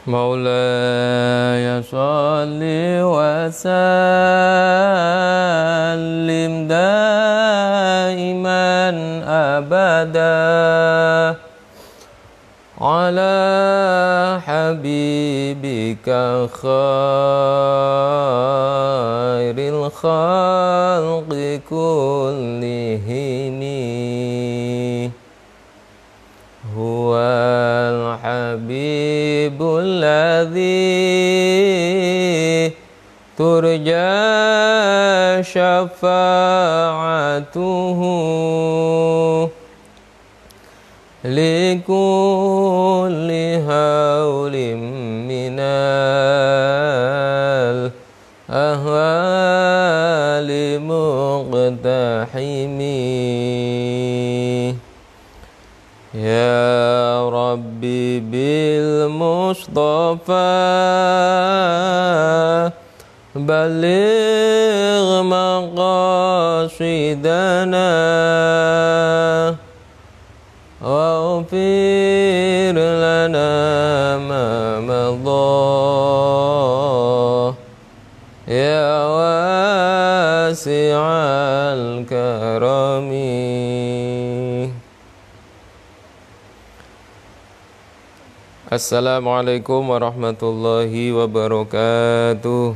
مولاي صل وسلم دائما أبدا على حبيبك خير الخلق كلهم هو الحبيب الذي ترجى شفاعته لكل هول من الأهوال مقتحم يا ربي بالمصطفى بلغ مقاصدنا واغفر لنا ما مضى يا واسع الكرم. Assalamualaikum warahmatullahi wabarakatuh.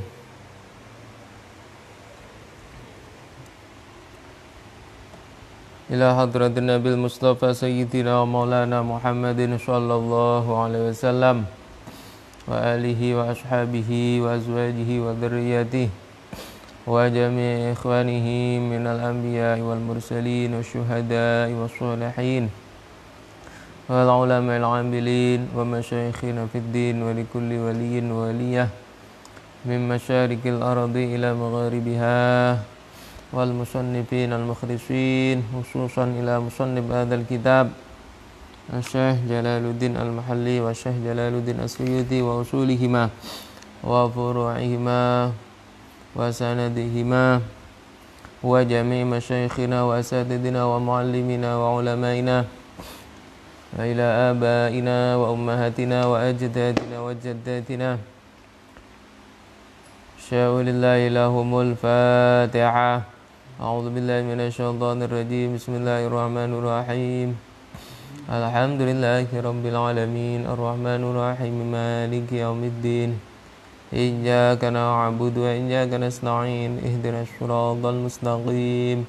Ila hadratin Nabil Mustafa Sayyidina wa Maulana Muhammadin sallallahu alaihi wasallam wa alihi wa ashabihi wa azwajihi wa dhurriyyatihi wa jami'i ikhwanihi minal anbiya'i wal mursalin wa syuhada'i wa sholihin wal ulama'il amilin wa masyayikhina fid din wa likulli waliyin wa waliyah min masyarikil ardi ila magharibiha wal musannifin al mukhlisin khususan ila musannif hadzal kitab Syekh Jalaluddin al-Mahalli wa Syekh Jalaluddin as-Suyuti wa usulihima wa furu'ihima wa sanadihima wa jami' masyayikhina wa asatidina wa muallimina wa ulama'ina wa ila abaina wa ummahatina wa ajdadina wa jaddatina sya'ulillahi lahumul fatiha. A'udzu billahi minasy syaithanir rajim. Bismillahirrahmanirrahim. Alhamdulillahi rabbil alamin arrahmanir rahim maliki yaumiddin iyyaka na'budu wa iyyaka nasta'in ihdinas siratal mustaqim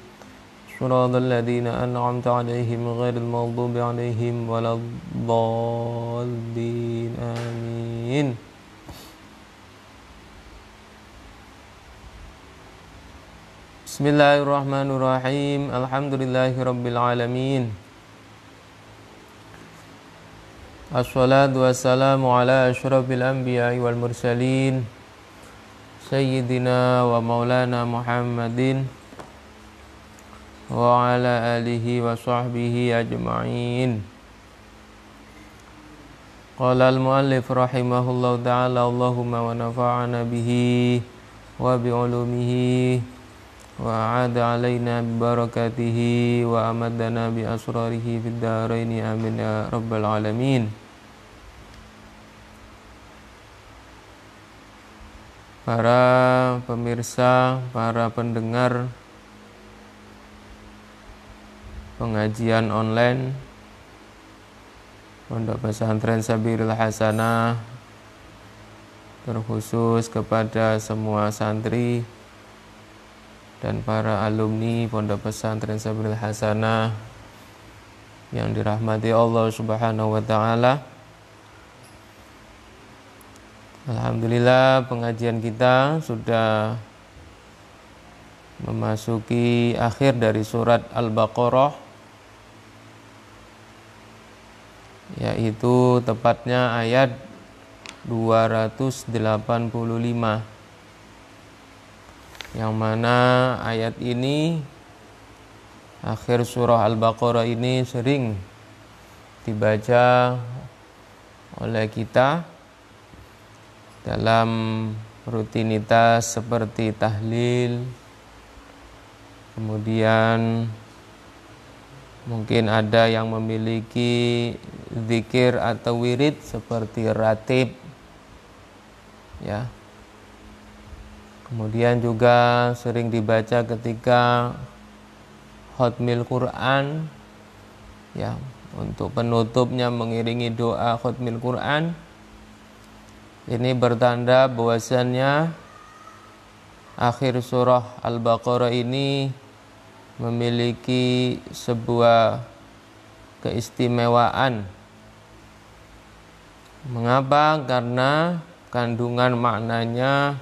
صراط الذين أنعمت عليهم غير المغضوب عليهم ولا الضالين آمين. Bismillahirrahmanirrahim. Alhamdulillahi rabbil alamin. Assalatu wassalamu ala asyrafil anbiya'i wal mursalin Sayyidina wa maulana Muhammadin wa ala alihi wa sahbihi ajma'in. Qala al-muallif rahimahullahu ta'ala Allahumma wa nafa'ana bihi wa bi'ulumihi wa a'ada alaina bi barakatihi wa amadana bi asrarihi fid dharaini amin ya rabbal alamin. Para pemirsa, para pendengar pengajian online Pondok Pesantren Sabilul Hasanah, terkhusus kepada semua santri dan para alumni Pondok Pesantren Sabilul Hasanah yang dirahmati Allah Subhanahu wa taala. Alhamdulillah, pengajian kita sudah memasuki akhir dari surat Al-Baqarah, yaitu tepatnya ayat 285, yang mana ayat ini, akhir surah Al-Baqarah ini sering dibaca oleh kita dalam rutinitas seperti tahlil, kemudian mungkin ada yang memiliki zikir atau wirid seperti ratib, ya. Kemudian juga sering dibaca ketika khatmil Quran, ya, untuk penutupnya mengiringi doa khatmil Quran. Ini bertanda bahwasannya akhir surah Al-Baqarah ini memiliki sebuah keistimewaan. Mengapa? Karena kandungan maknanya,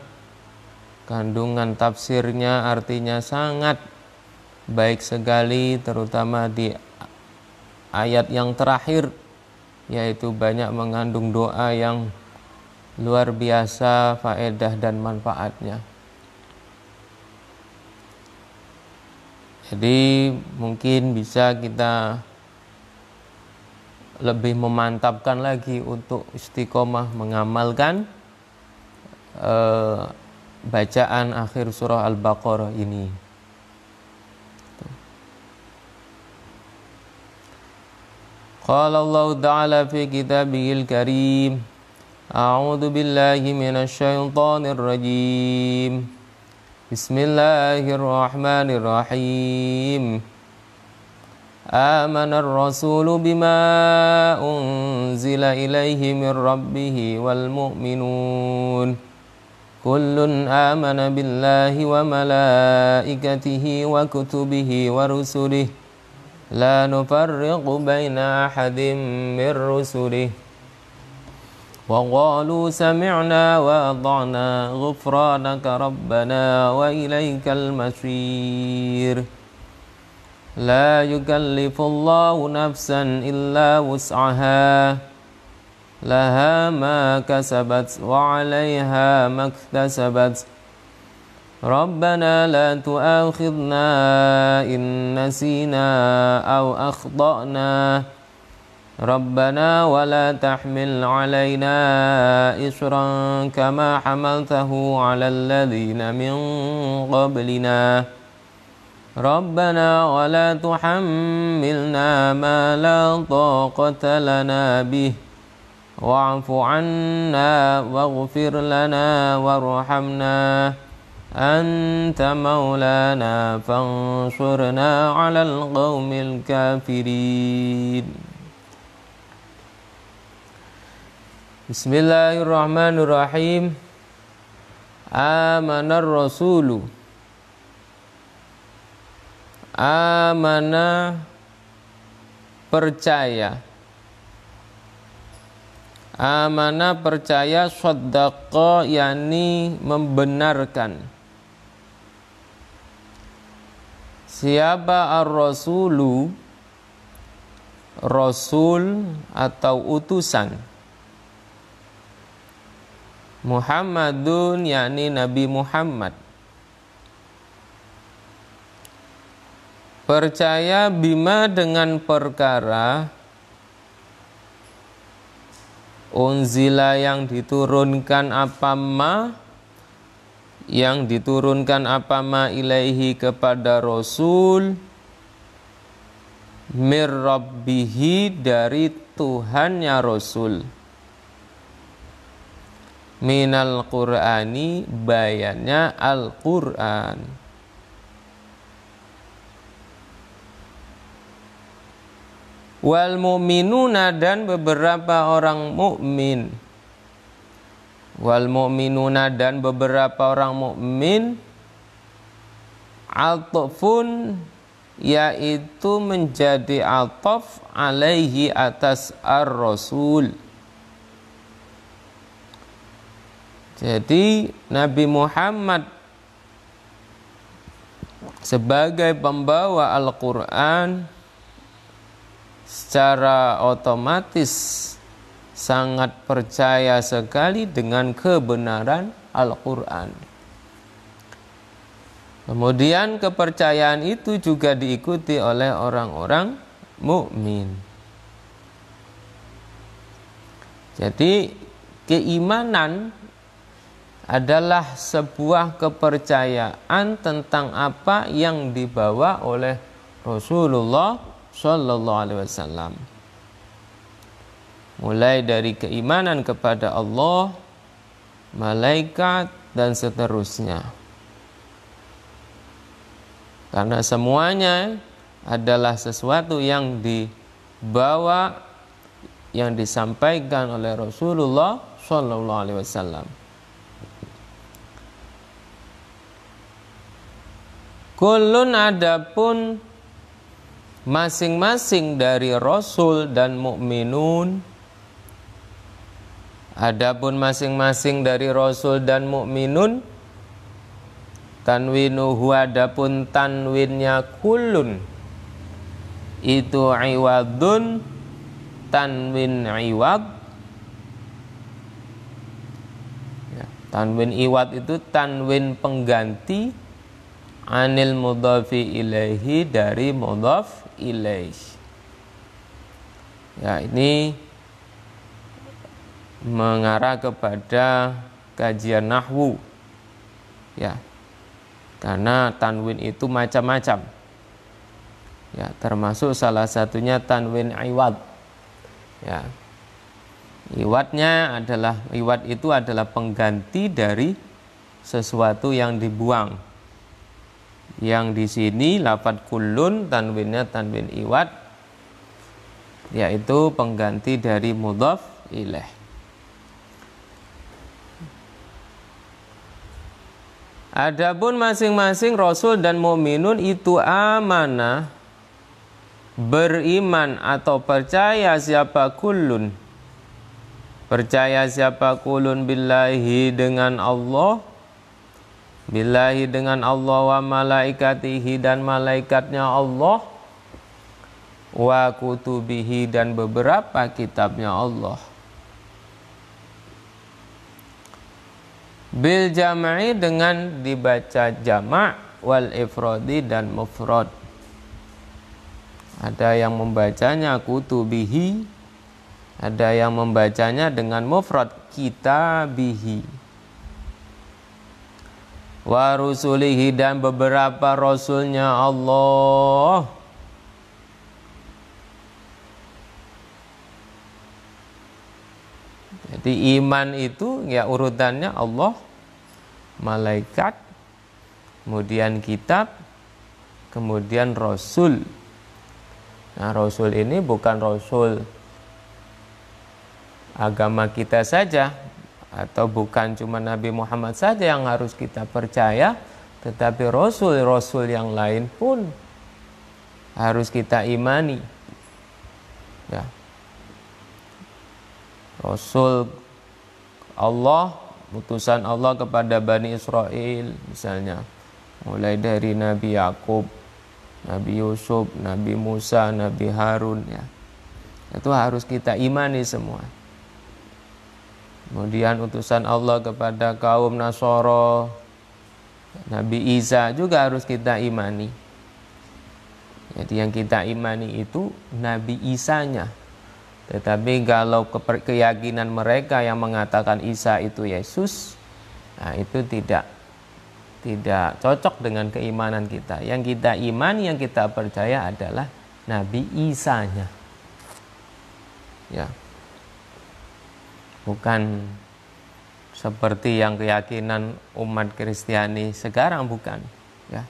kandungan tafsirnya, artinya sangat baik sekali, terutama di ayat yang terakhir, yaitu banyak mengandung doa yang luar biasa faedah dan manfaatnya. Jadi mungkin bisa kita lebih memantapkan lagi untuk istiqomah mengamalkan bacaan akhir surah Al-Baqarah ini. Qala Allah Ta'ala fi kitabihil karim, a'udzu billahi minasy syaithanir rajim. Bismillahirrahmanirrahim. Amanar rasulu bima unzila ilaihi min rabbih wal mu'minun. Kullun amana billahi wa malaikatihi wa kutubihi wa rusulihi la nufarriqu baina ahadin min rusulihi wa qalu sami'na wa ata'na ghufranaka rabbana wa ilaikal masir. La yukallifullahu nafsan illa wus'aha laha ma kasabat wa 'alaiha maktasabat. Rabbana la tu'akhidna in nasina aw akhtana. Rabbana wa la tahmil 'alaina isran kama hamaltahu 'alal ladzina min qablina. Rabbana wa la tuhammilna ma la taqata lana bih wa'fu 'anna waghfir lana warhamna anta maulana fansurna 'alal qaumil kafirin. Bismillahirrahmanirrahim. Amanar rasulu. Amana, percaya. Amana, percaya. Shaddaqa, yakni membenarkan. Siapa ar-rasulu? Rasul atau utusan. Muhammadun, yakni Nabi Muhammad. Percaya bima, dengan perkara, unzila, yang diturunkan apa ma, yang diturunkan apa ma ilaihi, kepada Rasul, mir rabbihi, dari Tuhannya Rasul, minal Qur'ani, bayannya Al-Qur'an. Wal mu'minuna, dan beberapa orang mukmin. Wal mu'minuna, dan beberapa orang mukmin. Atfun, yaitu menjadi ataf, alaihi, atas ar-rasul. Jadi Nabi Muhammad sebagai pembawa Al-Quran secara otomatis sangat percaya sekali dengan kebenaran Al-Quran. Kemudian kepercayaan itu juga diikuti oleh orang-orang mukmin. Jadi keimanan adalah sebuah kepercayaan tentang apa yang dibawa oleh Rasulullah Sallallahu Alaihi Wasallam. Mulai dari keimanan kepada Allah, malaikat, dan seterusnya. Karena semuanya adalah sesuatu yang dibawa, yang disampaikan oleh Rasulullah Shallallahu Alaihi Wasallam. Kullun, adapun masing-masing dari Rasul dan mukminun, adapun masing-masing dari Rasul dan mukminun, tanwinuhu, adapun tanwinnya kullun itu iwadun, tanwin iwad. Ya, tanwin iwad itu tanwin pengganti anil mudhafi ilaihi, dari mudhaf ilaih. Ya, ini mengarah kepada kajian nahwu. Ya, karena tanwin itu macam-macam. Ya, termasuk salah satunya tanwin iwad. Ya. Iwad itu adalah pengganti dari sesuatu yang dibuang. Yang di sini lafadz kullun tanwinnya tanwin iwad, yaitu pengganti dari mudhaf ilaih. Adapun masing-masing Rasul dan mukminun itu amanah, beriman atau percaya siapa kullun, percaya siapa kullun billahi, dengan Allah, billahi dengan Allah, wa malaikatihi, dan malaikatnya Allah, wa kutubihi, dan beberapa kitabnya Allah. Bil jam'i, dengan dibaca jamak, wal ifradi, dan mufrad. Ada yang membacanya kutubihi, ada yang membacanya dengan mufrad kitabihi. Wa rusulihi, dan beberapa rasulnya Allah. Jadi iman itu ya urutannya Allah, malaikat, kemudian kitab, kemudian rasul. Nah, rasul ini bukan rasul agama kita saja, atau bukan cuma Nabi Muhammad saja yang harus kita percaya, tetapi rasul-rasul yang lain pun harus kita imani. Ya. Rasul Allah, utusan Allah kepada Bani Israel misalnya, mulai dari Nabi Yakub, Nabi Yusuf, Nabi Musa, Nabi Harun, ya. Itu harus kita imani semua. Kemudian utusan Allah kepada kaum Nasoro, Nabi Isa juga harus kita imani. Jadi yang kita imani itu Nabi Isanya. Tetapi kalau keyakinan mereka yang mengatakan Isa itu Yesus, nah itu tidak cocok dengan keimanan kita. Yang kita imani, yang kita percaya adalah Nabi Isanya. Ya. Bukan seperti yang keyakinan umat Kristiani sekarang, bukan, ya.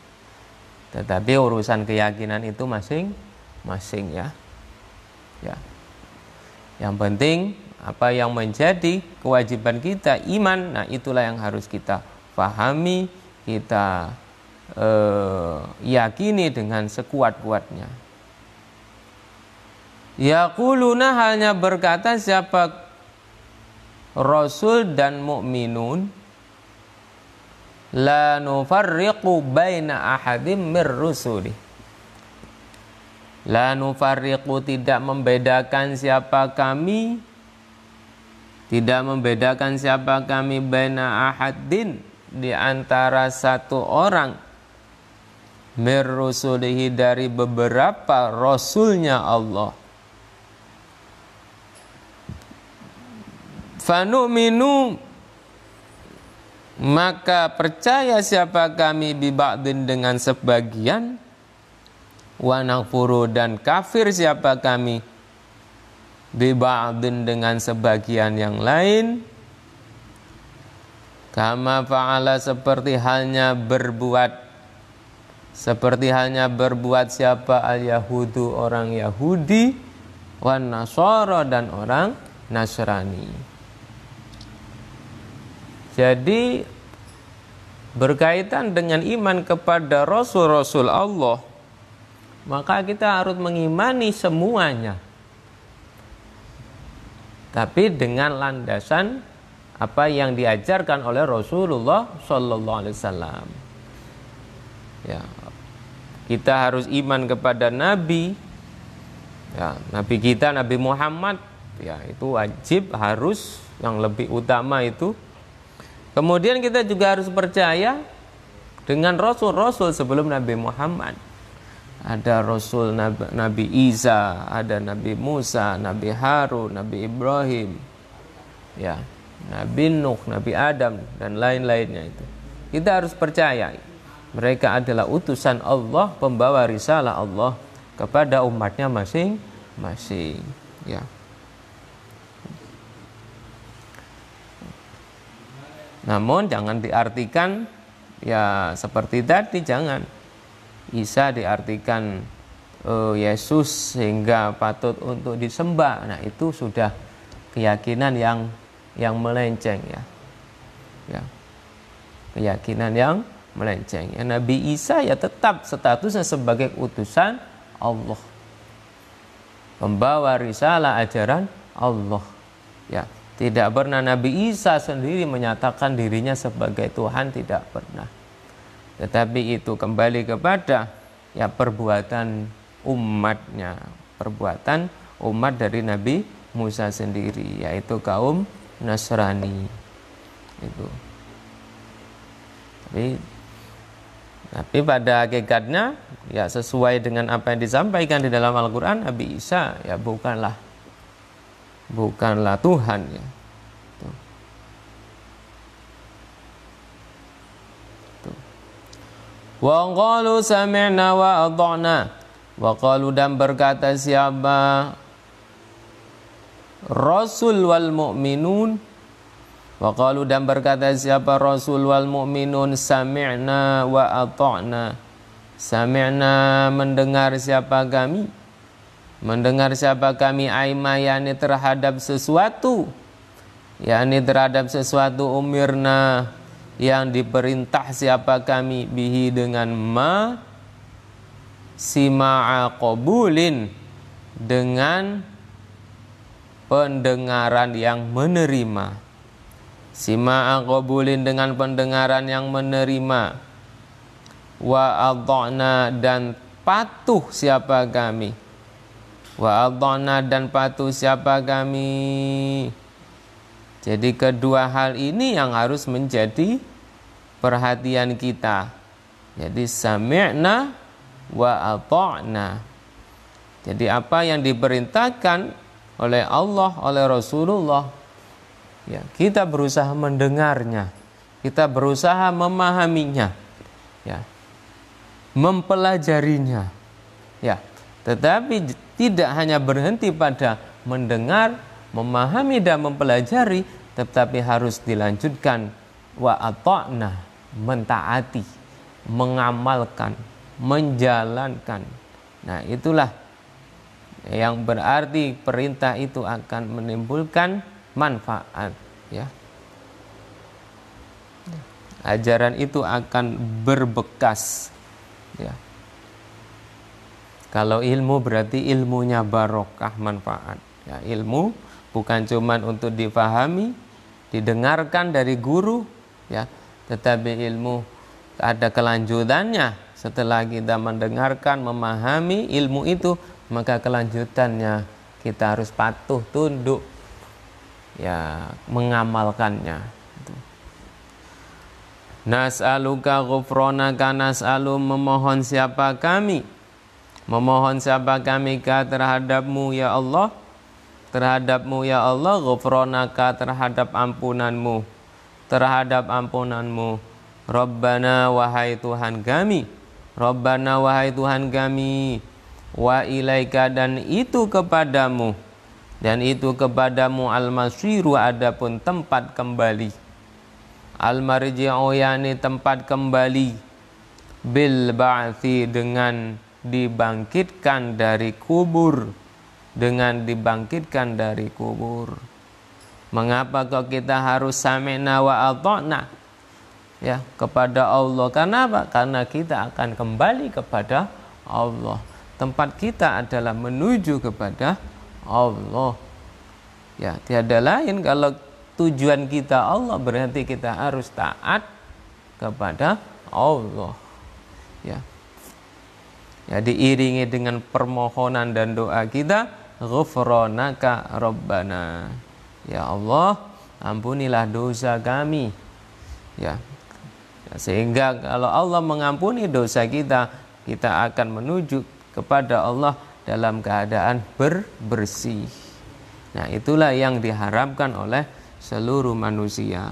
Tetapi urusan keyakinan itu masing-masing, ya. Ya. Yang penting apa yang menjadi kewajiban kita, iman, nah itulah yang harus kita pahami, kita yakini dengan sekuat-kuatnya. Yaquluna, hanya berkata siapa Rasul dan mukminun, la nufarriqu baina ahadim mir rusuli. La nufarriqu, tidak membedakan siapa kami, baina ahadin, di antara satu orang, mir rusulihi, dari beberapa rasulnya Allah. Fanu'minu, maka percaya siapa kami, bi ba'din, dengan sebagian, wa nakfuru, dan kafir siapa kami, bi ba'din, dengan sebagian yang lain. Kama fa'ala seperti halnya berbuat siapa al-yahudu orang Yahudi, wan nasara dan orang Nasrani. Jadi berkaitan dengan iman kepada Rasul-Rasul Allah, maka kita harus mengimani semuanya, tapi dengan landasan apa yang diajarkan oleh Rasulullah Sallallahu Alaihi Wasallam. Ya, kita harus iman kepada Nabi. Ya, Nabi kita Nabi Muhammad. Ya, itu wajib, harus, yang lebih utama itu. Kemudian kita juga harus percaya dengan Rasul-Rasul sebelum Nabi Muhammad. Ada Rasul Nabi Isa, ada Nabi Musa, Nabi Harun, Nabi Ibrahim, ya, Nabi Nuh, Nabi Adam, dan lain-lainnya itu. Kita harus percaya mereka adalah utusan Allah, pembawa risalah Allah kepada umatnya masing-masing. Ya. Namun jangan diartikan ya seperti tadi, jangan. Isa diartikan Yesus sehingga patut untuk disembah. Nah, itu sudah keyakinan yang melenceng, ya. Ya. Keyakinan yang melenceng. Ya, Nabi Isa ya tetap statusnya sebagai utusan Allah, pembawa risalah ajaran Allah. Ya, tidak pernah Nabi Isa sendiri menyatakan dirinya sebagai Tuhan, tidak pernah. Tetapi itu kembali kepada ya perbuatan umatnya, perbuatan umat dari Nabi Musa sendiri, yaitu kaum Nasrani itu. Tapi pada hakikatnya ya sesuai dengan apa yang disampaikan di dalam Al-Quran, Nabi Isa ya bukanlah Tuhan, ya. Wa qalu sami'na wa ata'na. Wa qalu, dan berkata siapa Rasul wal mu'minun. Wa qalu, dan berkata siapa Rasul wal mu'minun, sami'na wa ata'na. Sami'na, mendengar siapa kami. Mendengar siapa kami, aima, yakni terhadap sesuatu, yakni terhadap sesuatu umirna, yang diperintah siapa kami, bihi dengan ma, sima'a qabulin, dengan pendengaran yang menerima. Sima'a qabulin, dengan pendengaran yang menerima. Wa adha'na, dan patuh siapa kami. Wa adha'na, dan patuh siapa kami. Jadi kedua hal ini yang harus menjadi perhatian kita. Jadi sami'na wa ata'na. Jadi apa yang diperintahkan oleh Allah, oleh Rasulullah, ya, kita berusaha mendengarnya, kita berusaha memahaminya, ya, mempelajarinya, ya. Tetapi tidak hanya berhenti pada mendengar, memahami dan mempelajari, tetapi harus dilanjutkan wa ata'na, mentaati, mengamalkan, menjalankan. Nah, itulah yang berarti perintah itu akan menimbulkan manfaat, ya. Ajaran itu akan berbekas, ya. Kalau ilmu berarti ilmunya barokah, manfaat, ya. Ilmu bukan cuma untuk difahami, didengarkan dari guru, ya, tetapi ilmu ada kelanjutannya. Setelah kita mendengarkan, memahami ilmu itu, maka kelanjutannya kita harus patuh, tunduk, ya, mengamalkannya. Nas'aluka ghufranaka, nas'alu, memohon siapa kami, memohon siapa kami ka terhadapmu ya Allah, terhadapmu ya Allah, ghufranaka, terhadap ampunanmu, terhadap ampunanmu. Rabbana, wahai Tuhan kami, Rabbana, wahai Tuhan kami, wa ilaika, dan itu kepadamu, dan itu kepadamu al-masiru, adapun tempat kembali, Al-marji'u yani tempat kembali, bil ba'thi dengan dibangkitkan dari kubur, dengan dibangkitkan dari kubur. Mengapa kok kita harus sami'na wa ata'na ya kepada Allah? Karena apa? Karena kita akan kembali kepada Allah. Tempat kita adalah menuju kepada Allah. Ya, tiada lain. Kalau tujuan kita Allah, berarti kita harus taat kepada Allah. Ya. Ya, diiringi dengan permohonan dan doa kita, ghufranaka rabbana. Ya Allah, ampunilah dosa kami. Ya. Sehingga kalau Allah mengampuni dosa kita, kita akan menuju kepada Allah dalam keadaan bersih. Nah, itulah yang diharapkan oleh seluruh manusia.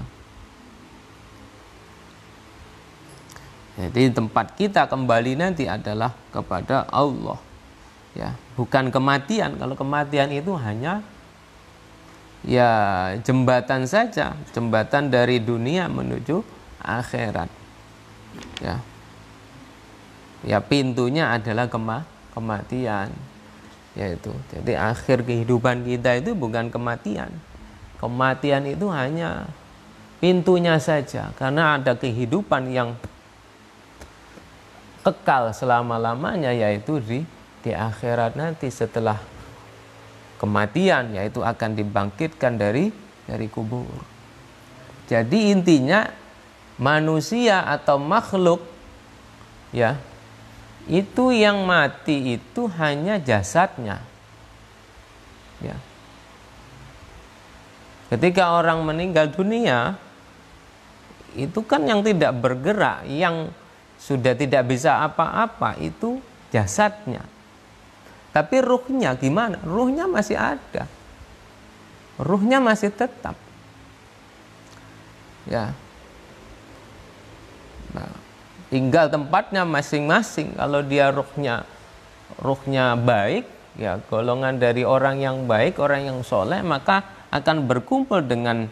Jadi tempat kita kembali nanti adalah kepada Allah. Ya, bukan kematian. Kalau kematian itu hanya ya jembatan saja, jembatan dari dunia menuju akhirat. Ya. Ya, pintunya adalah kematian. Yaitu. Jadi akhir kehidupan kita itu bukan kematian. Kematian itu hanya pintunya saja, karena ada kehidupan yang kekal selama-lamanya, yaitu di akhirat nanti setelah kematian, yaitu akan dibangkitkan dari kubur. Jadi intinya manusia atau makhluk ya, itu yang mati itu hanya jasadnya. Ya. Ketika orang meninggal dunia, itu kan yang tidak bergerak, yang sudah tidak bisa apa-apa itu jasadnya. Tapi ruhnya gimana? Ruhnya masih ada. Ruhnya masih tetap. Ya. Nah, tinggal tempatnya masing-masing. Kalau dia ruhnya baik, ya golongan dari orang yang baik, orang yang soleh, maka akan berkumpul dengan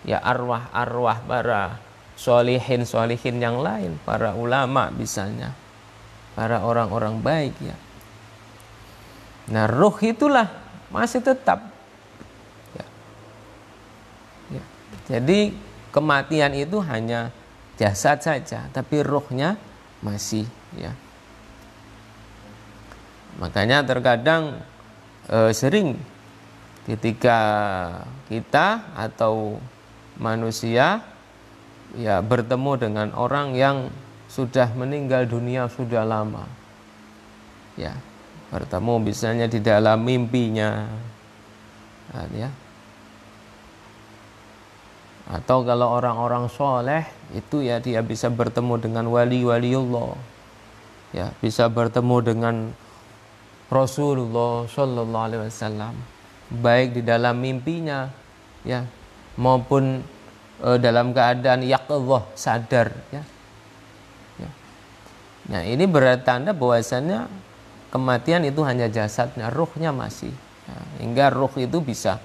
ya arwah-arwah para solihin yang lain, para ulama misalnya, para orang-orang baik ya. Nah, ruh itulah masih tetap ya. Ya. Jadi kematian itu hanya jasad saja, tapi ruhnya masih ya. Makanya terkadang sering ketika kita atau manusia ya bertemu dengan orang yang sudah meninggal dunia sudah lama. Ya, bertemu misalnya di dalam mimpinya. Ya. Atau kalau orang-orang soleh itu ya dia bisa bertemu dengan wali-waliullah. Ya, bisa bertemu dengan Rasulullah Shallallahu Alaihi Wasallam, baik di dalam mimpinya ya maupun dalam keadaan yaqظah, sadar ya. Ya. Nah, ini bertanda bahwasannya kematian itu hanya jasadnya, ruhnya masih ya, hingga ruh itu bisa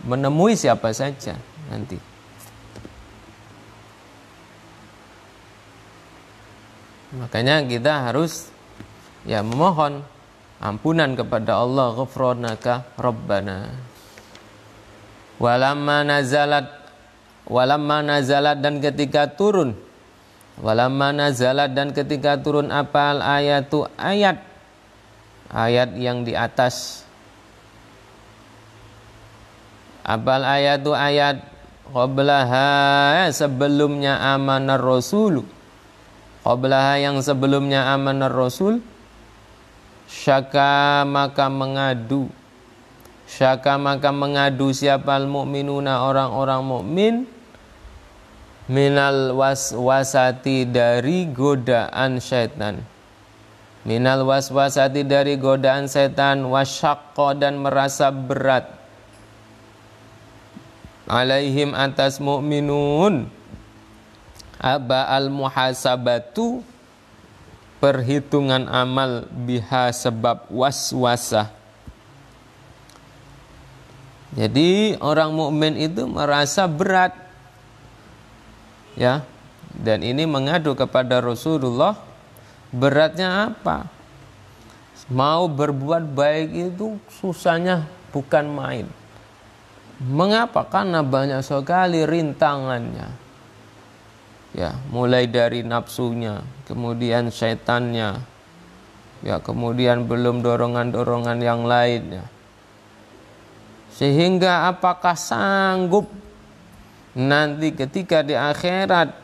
menemui siapa saja nanti. Makanya kita harus ya memohon ampunan kepada Allah, ghufranaka rabbana. Walamma nazalat dan ketika turun. Walamma nazalat dan ketika turun apal ayatu ayat yang di atas. Apal ayatu ayat qablaha sebelumnya amanar rasul. Qablaha yang sebelumnya amanar rasul. Syaka maka mengadu siapa al-mu'minuna orang-orang mukmin minal waswasati dari godaan syaitan, minal waswasati dari godaan setan, wasyaqqa dan merasa berat, alaihim atas mukminun, aba al-muhasabatu perhitungan amal, biha sebab waswasah. Jadi orang mukmin itu merasa berat Ya. Dan ini mengadu kepada Rasulullah, beratnya apa? Mau berbuat baik itu susahnya bukan main. Mengapa? Karena banyak sekali rintangannya. Ya, mulai dari nafsunya, kemudian syaitannya, ya, kemudian belum dorongan-dorongan yang lainnya. Sehingga apakah sanggup nanti ketika di akhirat,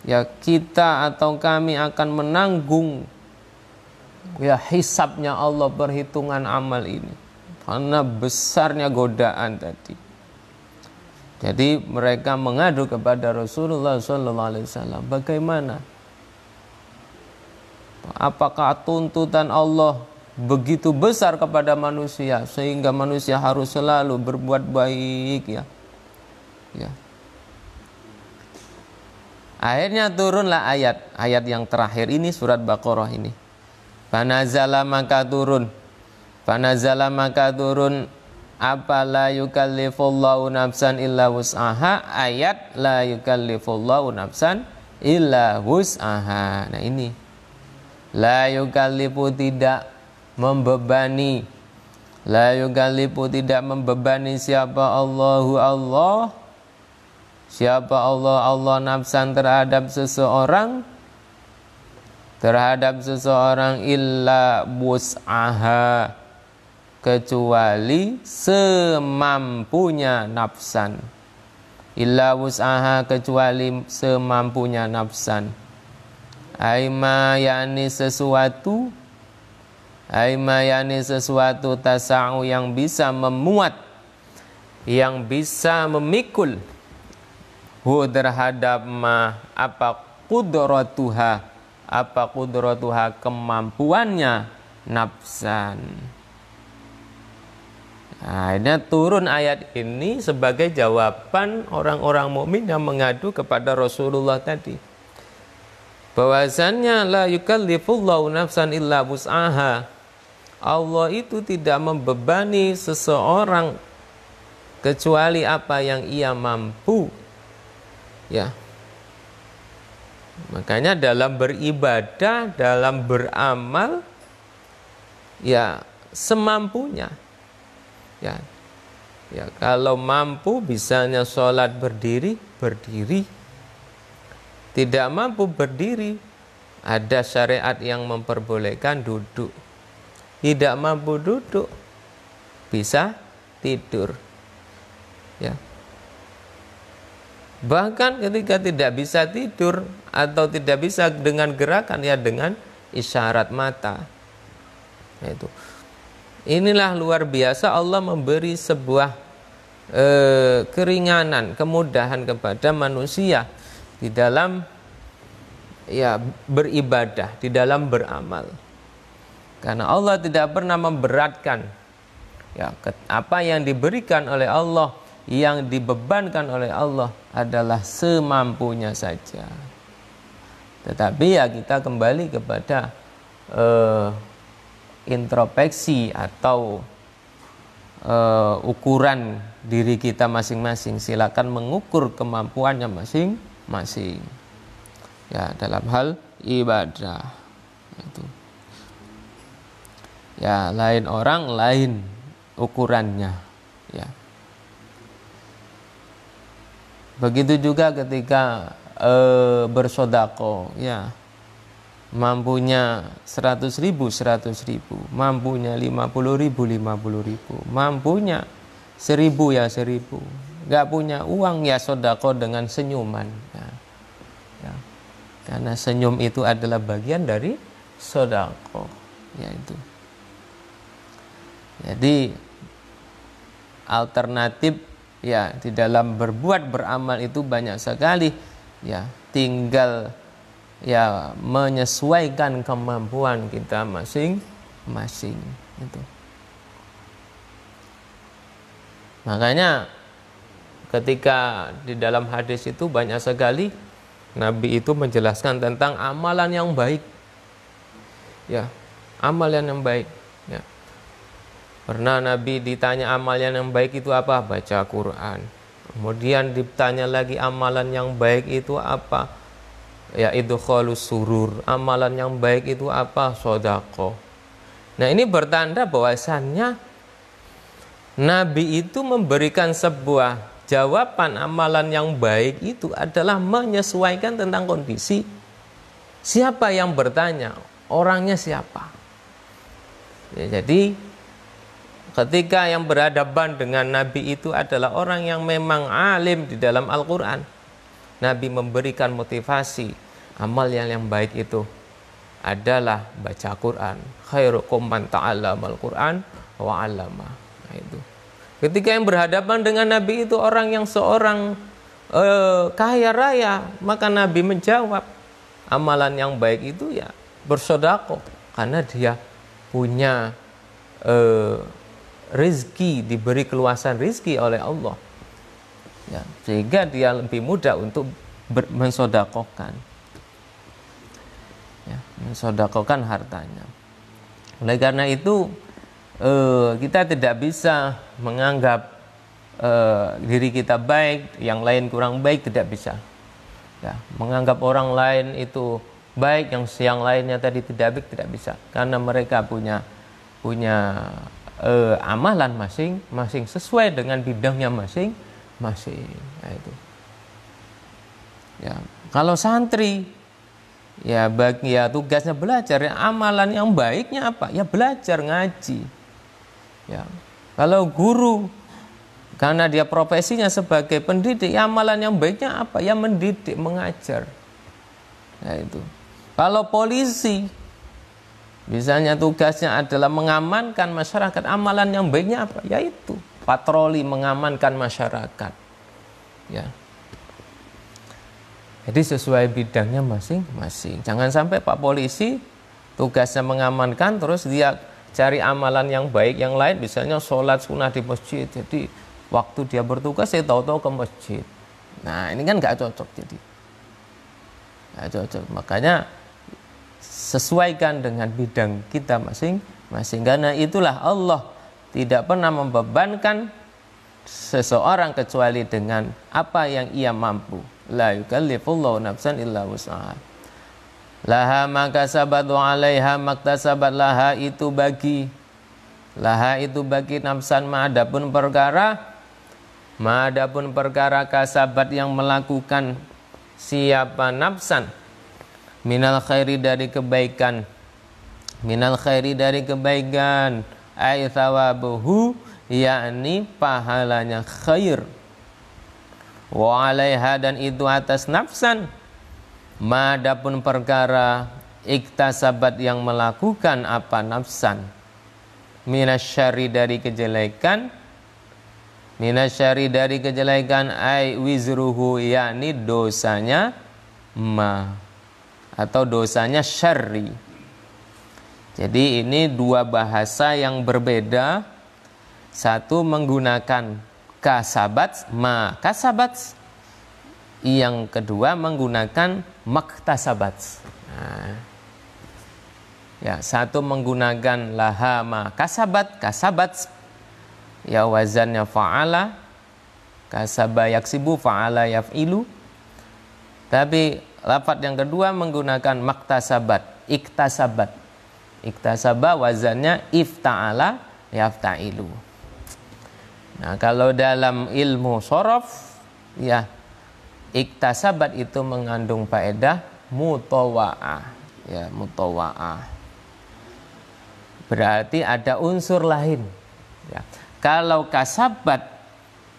ya, kita atau kami akan menanggung, ya, hisabnya Allah, perhitungan amal ini, karena besarnya godaan tadi. Jadi mereka mengadu kepada Rasulullah SAW, bagaimana? Apakah tuntutan Allah begitu besar kepada manusia sehingga manusia harus selalu berbuat baik, ya? Ya. Akhirnya turunlah ayat yang terakhir ini, surat Baqarah ini. Fanazala maka turun apa la yukallifullahu nafsan illa wus'aha, ayat la yukallifullahu nafsan illa wus'aha. Nah ini, la yukallifu tidak membebani, la yukallifu tidak membebani siapa? Allahu Allah. Siapa Allah? Allah nafsan terhadap seseorang illa wus'aha, kecuali semampunya nafsan. Illa wus'aha, kecuali semampunya nafsan. Aima yani sesuatu, tasa'u, yang bisa memuat, yang bisa memikul, hu terhadap ma, apa kudratuha, kemampuannya nafsan. Nah, ini turun ayat ini sebagai jawaban orang-orang mukmin yang mengadu kepada Rasulullah tadi, bahwasannya la yukallifullahu nafsan illa wus'aha, Allah itu tidak membebani seseorang kecuali apa yang ia mampu. Ya. Makanya dalam beribadah, dalam beramal, ya, semampunya. Ya. Ya, kalau mampu bisanya sholat berdiri. Tidak mampu berdiri, ada syariat yang memperbolehkan duduk. Tidak mampu duduk, bisa tidur. Ya. Bahkan ketika tidak bisa tidur atau tidak bisa dengan gerakan, ya dengan isyarat mata. Itu. Inilah luar biasa Allah memberi sebuah keringanan, kemudahan kepada manusia di dalam, ya, beribadah, di dalam beramal. Karena Allah tidak pernah memberatkan, ya, apa yang diberikan oleh Allah, yang dibebankan oleh Allah adalah semampunya saja. Tetapi ya kita kembali kepada introspeksi atau ukuran diri kita masing-masing. Silakan mengukur kemampuannya masing-masing, ya, dalam hal ibadah itu. Ya, lain orang lain ukurannya, ya. Begitu juga ketika bersedekah, ya, mampunya 100.000, mampunya 50.000, mampunya 1.000, ya 1.000. Gak punya uang, ya sedekah dengan senyuman, ya. Ya. Karena senyum itu adalah bagian dari sedekah, yaitu. Jadi alternatif, ya, di dalam berbuat beramal itu banyak sekali, ya, tinggal, ya, menyesuaikan kemampuan kita masing-masing itu. Makanya ketika di dalam hadis itu banyak sekali Nabi itu menjelaskan tentang amalan yang baik, ya, amalan yang baik, ya. Pernah Nabi ditanya amalan yang baik itu apa? Baca Quran. Kemudian ditanya lagi amalan yang baik itu apa? Ya idkhalus surur. Amalan yang baik itu apa? Sedekah. Nah, ini bertanda bahwasannya Nabi itu memberikan sebuah jawaban amalan yang baik itu adalah menyesuaikan tentang kondisi siapa yang bertanya, orangnya siapa. Ya, jadi ketika yang berhadapan dengan Nabi itu adalah orang yang memang alim di dalam Al-Quran, Nabi memberikan motivasi amal yang baik itu adalah baca Quran. Khairukum man ta'allamal Quran wa 'allama. Nah, itu. Ketika yang berhadapan dengan Nabi itu orang yang seorang kaya raya, maka Nabi menjawab amalan yang baik itu ya bersedekah, karena dia punya rezeki, diberi keluasan rezeki oleh Allah, ya, sehingga dia lebih mudah untuk mensedekahkan, ya, mensedekahkan hartanya. Oleh karena itu kita tidak bisa menganggap diri kita baik, yang lain kurang baik, tidak bisa. Ya, menganggap orang lain itu baik, yang lainnya tadi tidak baik, tidak bisa, karena mereka punya amalan masing-masing sesuai dengan bidangnya masing-masing. Nah, itu. Ya, kalau santri ya tugasnya belajar, ya, amalan yang baiknya apa? Ya belajar ngaji. Ya. Kalau guru, karena dia profesinya sebagai pendidik, ya amalan yang baiknya apa? Ya mendidik, mengajar. Nah, itu. Kalau polisi, misalnya tugasnya adalah mengamankan masyarakat, amalan yang baiknya apa? Yaitu patroli mengamankan masyarakat. Ya. Jadi sesuai bidangnya masing-masing. Jangan sampai Pak Polisi tugasnya mengamankan, terus dia cari amalan yang baik yang lain, misalnya sholat sunnah di masjid. Jadi waktu dia bertugas saya tahu-tahu ke masjid. Nah, ini kan nggak cocok, jadi nggak cocok. Makanya sesuaikan dengan bidang kita masing-masing. Karena itulah Allah tidak pernah membebankan seseorang kecuali dengan apa yang ia mampu. La yukallifullahu nafsan illa wus'aha. Laha ma kasabat wa 'alaiha maktasabat. Laha itu bagi nafsan ma adapun perkara kasabat yang melakukan siapa nafsan minal khairi dari kebaikan, ay thawabuhu, yakni pahalanya khair, wa 'alaiha dan itu atas nafsan madapun perkara iktasabat yang melakukan apa nafsan minasyari dari kejelekan, ay wizruhu, yakni dosanya atau dosanya syarri. Jadi ini dua bahasa yang berbeda. Satu menggunakan kasabat, yang kedua menggunakan maktasabat. Nah, ya, satu menggunakan laha ma kasabat, ya wazannya fa'ala, kasaba yaksibu, fa'ala yaf'ilu. Tapi lafadz yang kedua menggunakan maktasabat, iktasaba wazannya ifta'ala yafta'ilu. Nah, kalau dalam ilmu shorof, ya, iktasabat itu mengandung faedah mutawa'ah, ya, mutawa'ah. Berarti ada unsur lain. Ya. Kalau kasabat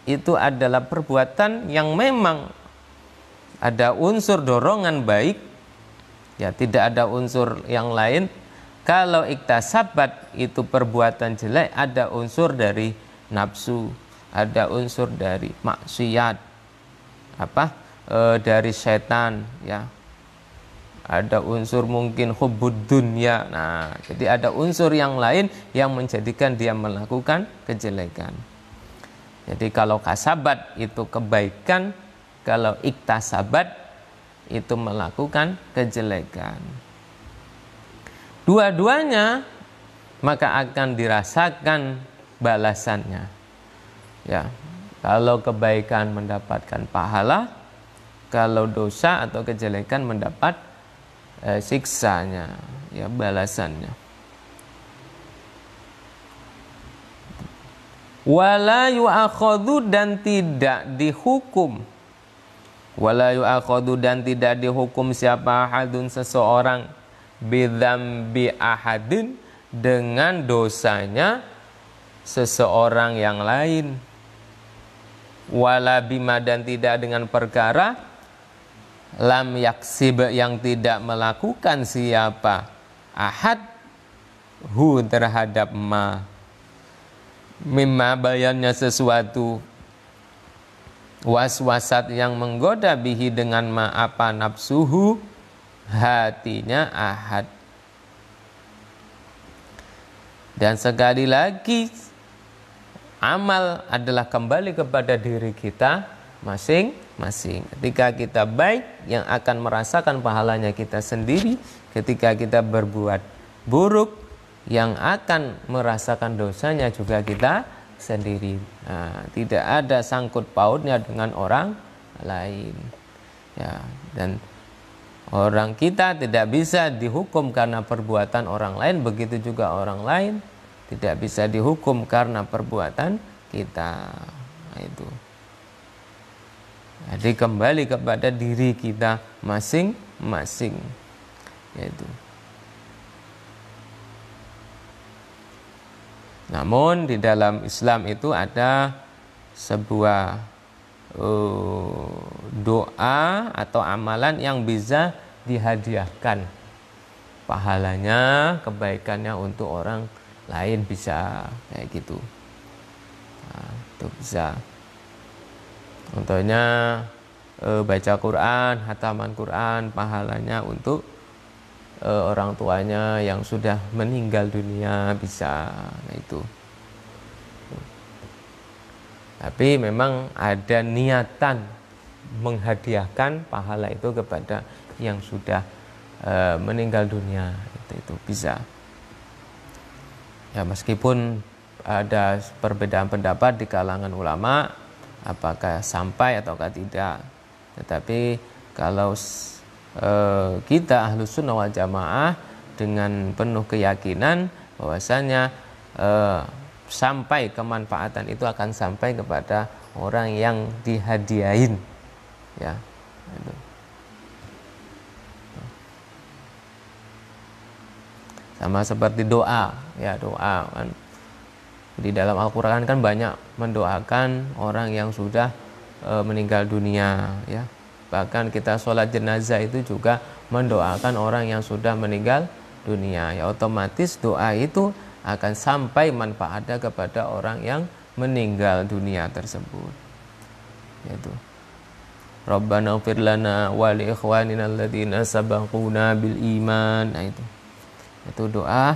itu adalah perbuatan yang memang ada unsur dorongan baik, ya, tidak ada unsur yang lain. Kalau iktasabat itu perbuatan jelek, ada unsur dari nafsu, ada unsur dari maksiat, dari setan, ya, ada unsur mungkin hubbud dunya. Nah, jadi ada unsur yang lain yang menjadikan dia melakukan kejelekan. Jadi kalau kasabat itu kebaikan, kalau iktasabat itu melakukan kejelekan. Dua-duanya maka akan dirasakan balasannya. Ya. Kalau kebaikan mendapatkan pahala, kalau dosa atau kejelekan mendapat siksanya, ya, balasannya. Wala yu'akhadhu, dan tidak dihukum. Wala yu'akhadhu, dan tidak dihukum siapa ahadun, seseorang, bidzambi ahadin, dengan dosanya seseorang yang lain. Wala bima, dan tidak dengan perkara, lam yaksib, yang tidak melakukan siapa ahad hu, terhadap ma, mimma, bayannya sesuatu, waswasat yang menggoda, bihi, dengan ma, apa, nafsuhu, hatinya ahad. Dan sekali lagi, amal adalah kembali kepada diri kita masing-masing. Ketika kita baik, yang akan merasakan pahalanya kita sendiri. Ketika kita berbuat buruk, yang akan merasakan dosanya juga kita sendiri. Nah, tidak ada sangkut pautnya dengan orang lain. Ya, dan orang kita tidak bisa dihukum karena perbuatan orang lain, begitu juga orang lain tidak bisa dihukum karena perbuatan kita. Nah, itu. Jadi kembali kepada diri kita masing-masing, yaitu. Namun di dalam Islam itu ada sebuah doa atau amalan yang bisa dihadiahkan pahalanya, kebaikannya untuk orang lain, bisa kayak gitu. Nah, itu bisa. Contohnya baca Quran, hataman Quran, pahalanya untuk orang tuanya yang sudah meninggal dunia, bisa. Nah, itu. Tapi memang ada niatan menghadiahkan pahala itu kepada yang sudah meninggal dunia, itu bisa. Ya, meskipun ada perbedaan pendapat di kalangan ulama apakah sampai ataukah tidak, tetapi kalau kita Ahlus Sunnah wal Jamaah dengan penuh keyakinan bahwasanya sampai kemanfaatan itu akan sampai kepada orang yang dihadiahin, ya. Itu. Sama seperti doa, ya, doa kan di dalam Al-Qur'an kan banyak mendoakan orang yang sudah meninggal dunia, ya. Bahkan kita sholat jenazah itu juga mendoakan orang yang sudah meninggal dunia. Ya, otomatis doa itu akan sampai manfaatnya kepada orang yang meninggal dunia tersebut. Yaitu Rabbana ighfir lana wa li ikhwanina alladziina sabaquna bil iman. Nah, itu doa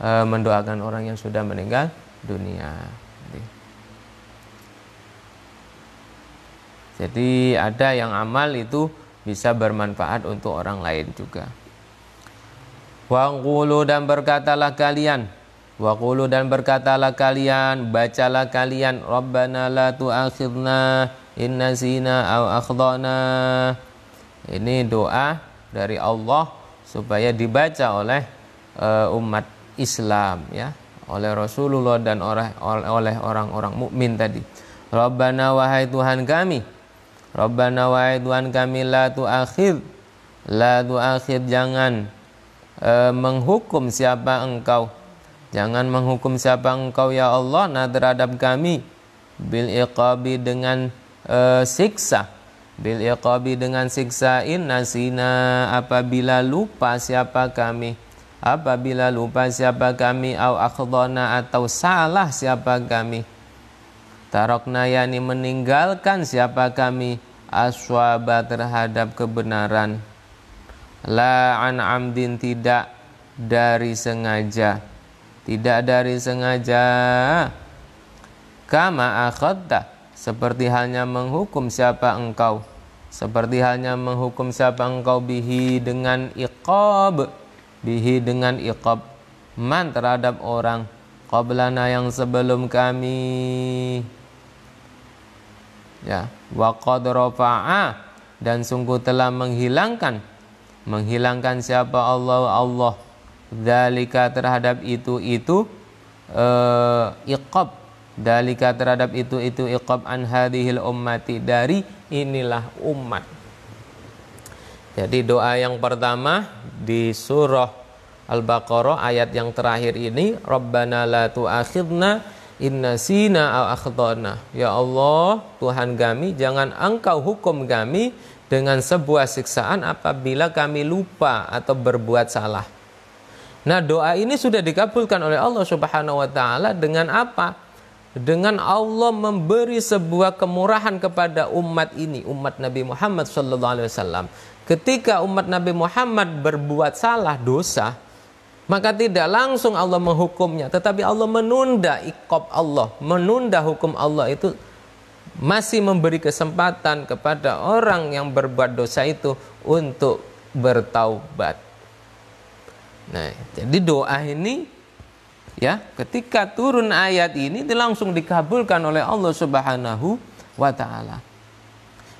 mendoakan orang yang sudah meninggal dunia. Jadi ada yang amal itu bisa bermanfaat untuk orang lain juga. Waqulu, dan berkatalah kalian, waqulu, dan berkatalah kalian, bacalah kalian, Rabbana la tu'akhidna in nasina aw akhdana. Ini doa dari Allah supaya dibaca oleh umat Islam, ya, oleh Rasulullah dan oleh orang-orang mukmin tadi. Rabbana, wahai Tuhan kami, Rabbana, wahai Tuhan kami, la tu'akhid, jangan menghukum siapa engkau, jangan menghukum siapa engkau ya Allah, nah terhadap kami, bil iqabi, dengan siksa, bil iqabi, dengan siksa, in nasina, apabila lupa siapa kami, apabila lupa siapa kami, au akhdana, atau salah siapa kami, tarokna, yani meninggalkan siapa kami, aswaba, terhadap kebenaran, la an amdin, tidak dari sengaja, tidak dari sengaja, kama akhadta, seperti halnya menghukum siapa engkau, seperti halnya menghukum siapa engkau, bihi, dengan iqab, bihi, dengan iqab, man, terhadap orang, qablana, yang sebelum kami. Ya, wa qad rafa'a, dan sungguh telah menghilangkan siapa Allah dzalika terhadap itu iqab, dzalika terhadap itu iqab an hadhil ummati, dari inilah umat. Jadi doa yang pertama di surah Al-Baqarah ayat yang terakhir ini, Rabbana la tu'akhidna in nasina aw akhtana. Ya Allah, Tuhan kami, jangan Engkau hukum kami dengan sebuah siksaan apabila kami lupa atau berbuat salah. Nah, doa ini sudah dikabulkan oleh Allah Subhanahu wa taala dengan apa? Dengan Allah memberi sebuah kemurahan kepada umat ini, umat Nabi Muhammad SAW. Ketika umat Nabi Muhammad berbuat salah, dosa, maka tidak langsung Allah menghukumnya, tetapi Allah menunda iqab Allah, menunda hukum Allah itu, masih memberi kesempatan kepada orang yang berbuat dosa itu untuk bertaubat. Nah, jadi doa ini ya, ketika turun ayat ini langsung dikabulkan oleh Allah Subhanahu wa taala.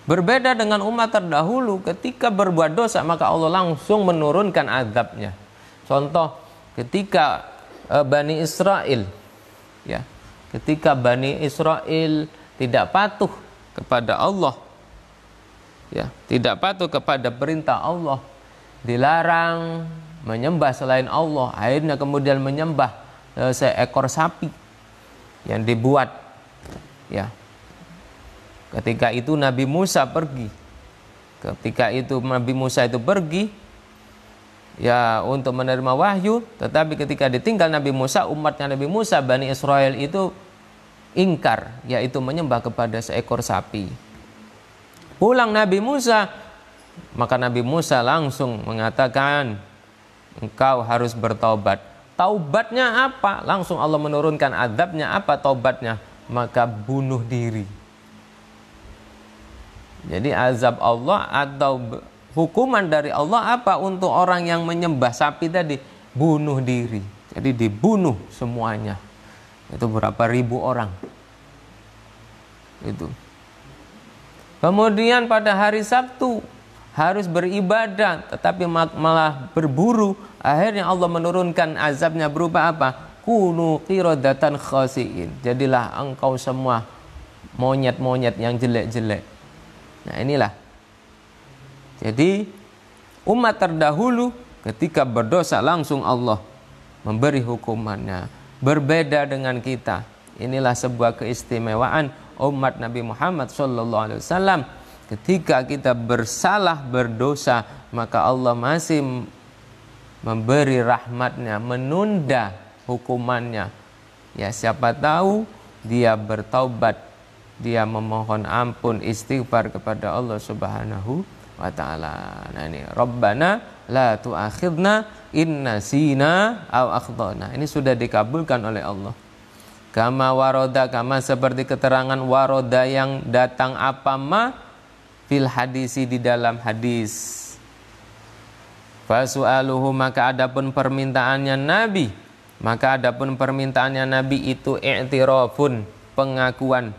Berbeda dengan umat terdahulu, ketika berbuat dosa maka Allah langsung menurunkan azabnya. Contoh ketika Bani Israel, ya, ketika Bani Israel tidak patuh kepada Allah, ya, tidak patuh kepada perintah Allah, dilarang menyembah selain Allah, akhirnya kemudian menyembah seekor sapi yang dibuat, ya. Ketika itu Nabi Musa pergi. Ketika itu Nabi Musa itu pergi, ya, untuk menerima wahyu, tetapi ketika ditinggal Nabi Musa, umatnya Nabi Musa, Bani Israel itu ingkar, yaitu menyembah kepada seekor sapi. Pulang Nabi Musa, maka Nabi Musa langsung mengatakan, engkau harus bertaubat. Taubatnya apa? Langsung Allah menurunkan azabnya. Apa taubatnya? Maka bunuh diri. Jadi azab Allah atau hukuman dari Allah apa untuk orang yang menyembah sapi tadi? Bunuh diri. Jadi dibunuh semuanya. Itu berapa ribu orang. Itu. Kemudian pada hari Sabtu harus beribadah, tetapi malah berburu. Akhirnya Allah menurunkan azabnya berupa apa? Kunu qiradatan khasiin. Jadilah engkau semua monyet-monyet yang jelek-jelek. Nah, inilah. Jadi umat terdahulu ketika berdosa langsung Allah memberi hukumannya. Berbeda dengan kita. Inilah sebuah keistimewaan umat Nabi Muhammad SAW. Ketika kita bersalah, berdosa, maka Allah masih memberi rahmatnya, menunda hukumannya. Ya, siapa tahu dia bertaubat, dia memohon ampun, istighfar kepada Allah Subhanahu wa taala. Nah, ini Rabbana la tu'akhidna in nasina aw akhtana. Ini sudah dikabulkan oleh Allah. Kama waroda, kama seperti keterangan waroda yang datang apa ma fil hadisi, di dalam hadis. Fasu'aluhu, maka adapun permintaannya Nabi, itu i'tirafun, pengakuan.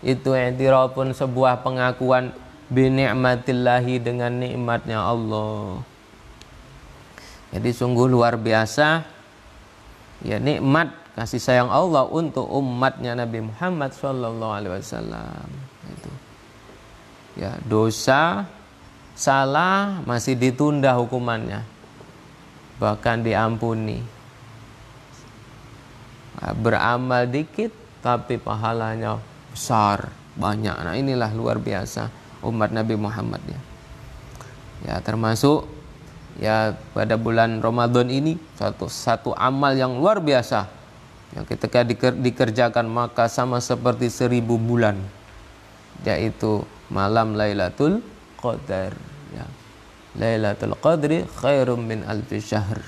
Itu i'tirafun, sebuah pengakuan, bi ni'matillahi, dengan nikmatnya Allah. Jadi sungguh luar biasa, ya, nikmat kasih sayang Allah untuk umatnya Nabi Muhammad SAW. Itu. Ya, dosa, salah masih ditunda hukumannya, bahkan diampuni. Beramal dikit tapi pahalanya besar, banyak. Nah, inilah luar biasa umat Nabi Muhammad, ya. Ya, termasuk ya pada bulan Ramadan ini satu amal yang luar biasa yang ketika dikerjakan maka sama seperti 1000 bulan, yaitu malam Lailatul Qadar, ya. Lailatul Qadri khairum min alfi syahr.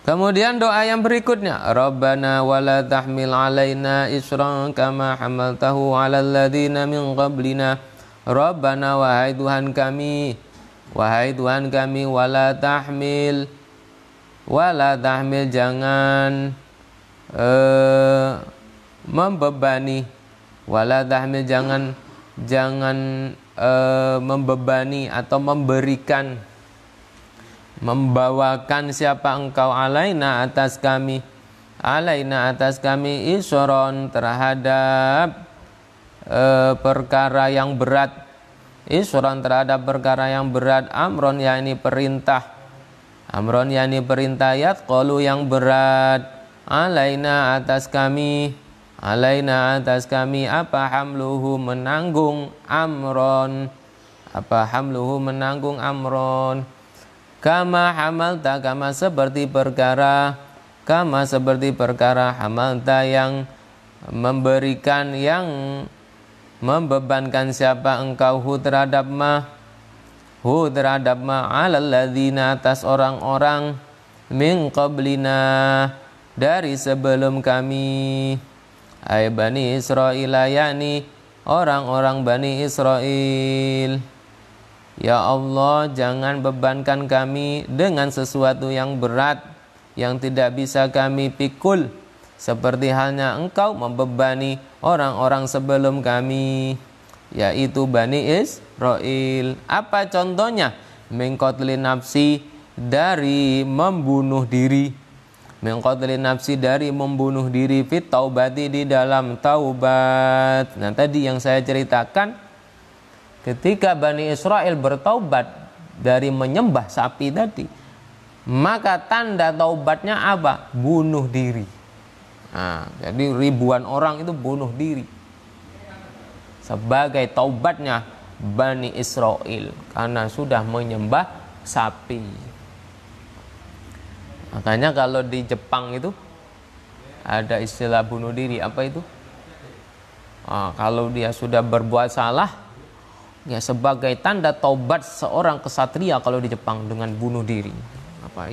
Kemudian doa yang berikutnya, Rabbana wala tahmil alaina isran kama hamaltahu alal ladzina min qablina. Rabbana, wahai Tuhan kami, wala tahmil, jangan membebani Wala tahmil, jangan membebani atau membawakan siapa engkau alaina atas kami isron terhadap perkara yang berat, isron terhadap perkara yang berat, amron yakni perintah, yatqalu yang berat, alaina atas kami apa hamluhu menanggung amron, kama hamalta, seperti perkara hamalta yang membebankan siapa engkau terhadap ma alal ladzina atas orang-orang min qablina dari sebelum kami, ay Bani Israil, yakni orang-orang Bani Israel. Ya Allah, jangan bebankan kami dengan sesuatu yang berat yang tidak bisa kami pikul, seperti halnya engkau membebani orang-orang sebelum kami, yaitu Bani Israel. Apa contohnya? Min qatli nafsi, dari membunuh diri, fit taubati, di dalam taubat. Nah, tadi yang saya ceritakan, ketika Bani Israel bertaubat dari menyembah sapi tadi, maka tanda taubatnya apa? Bunuh diri. Nah, jadi ribuan orang itu bunuh diri sebagai taubatnya Bani Israel karena sudah menyembah sapi. Makanya kalau di Jepang itu ada istilah bunuh diri, apa itu? Kalau dia sudah berbuat salah, ya sebagai tanda taubat seorang kesatria kalau di Jepang dengan bunuh diri,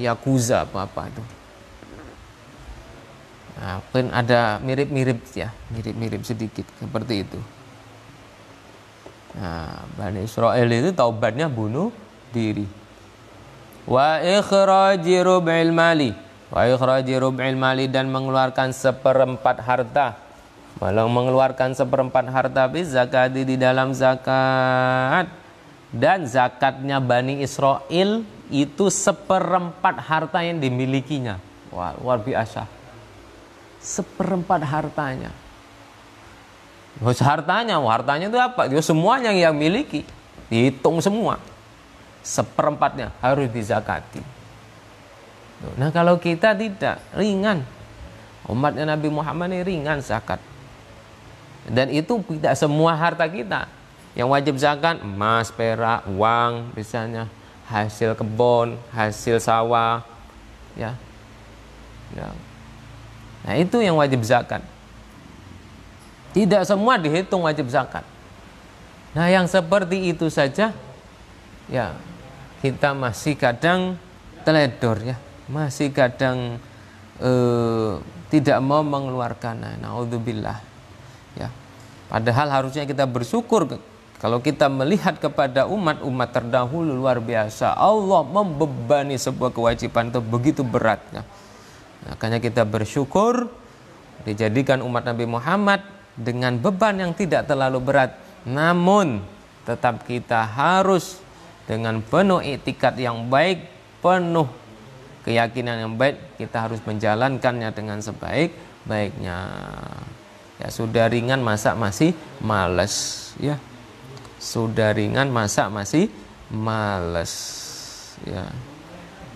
yakuza apa itu. Nah, mungkin ada mirip sedikit seperti itu. Nah, Bani Israel itu taubatnya bunuh diri. Wa ikhraji rub'il mali, dan mengeluarkan seperempat harta, zakati, di dalam zakat. Dan zakatnya Bani Israel itu seperempat harta yang dimilikinya. Wah, luar biasa. Seperempat hartanya. Hartanya itu apa? Dia semuanya yang miliki, dihitung semua. Seperempatnya harus dizakati. Nah, kalau kita tidak, ringan. Umatnya Nabi Muhammad ini ringan zakat. Dan itu tidak semua harta kita yang wajib zakat, emas, perak, uang, misalnya hasil kebun, hasil sawah, ya. Nah, itu yang wajib zakat. Tidak semua dihitung wajib zakat. Nah, yang seperti itu saja, ya, kita masih kadang teledor, ya, masih kadang tidak mau mengeluarkan. Naudzubillah, ya. Padahal harusnya kita bersyukur kalau kita melihat kepada umat terdahulu, luar biasa. Allah membebani sebuah kewajiban itu begitu beratnya. Makanya kita bersyukur dijadikan umat Nabi Muhammad dengan beban yang tidak terlalu berat. Namun tetap kita harus dengan penuh iktikad yang baik, penuh keyakinan yang baik, kita harus menjalankannya dengan sebaik-baiknya. Ya, sudah ringan masa masih malas, ya. Sudah ringan masa masih malas, ya.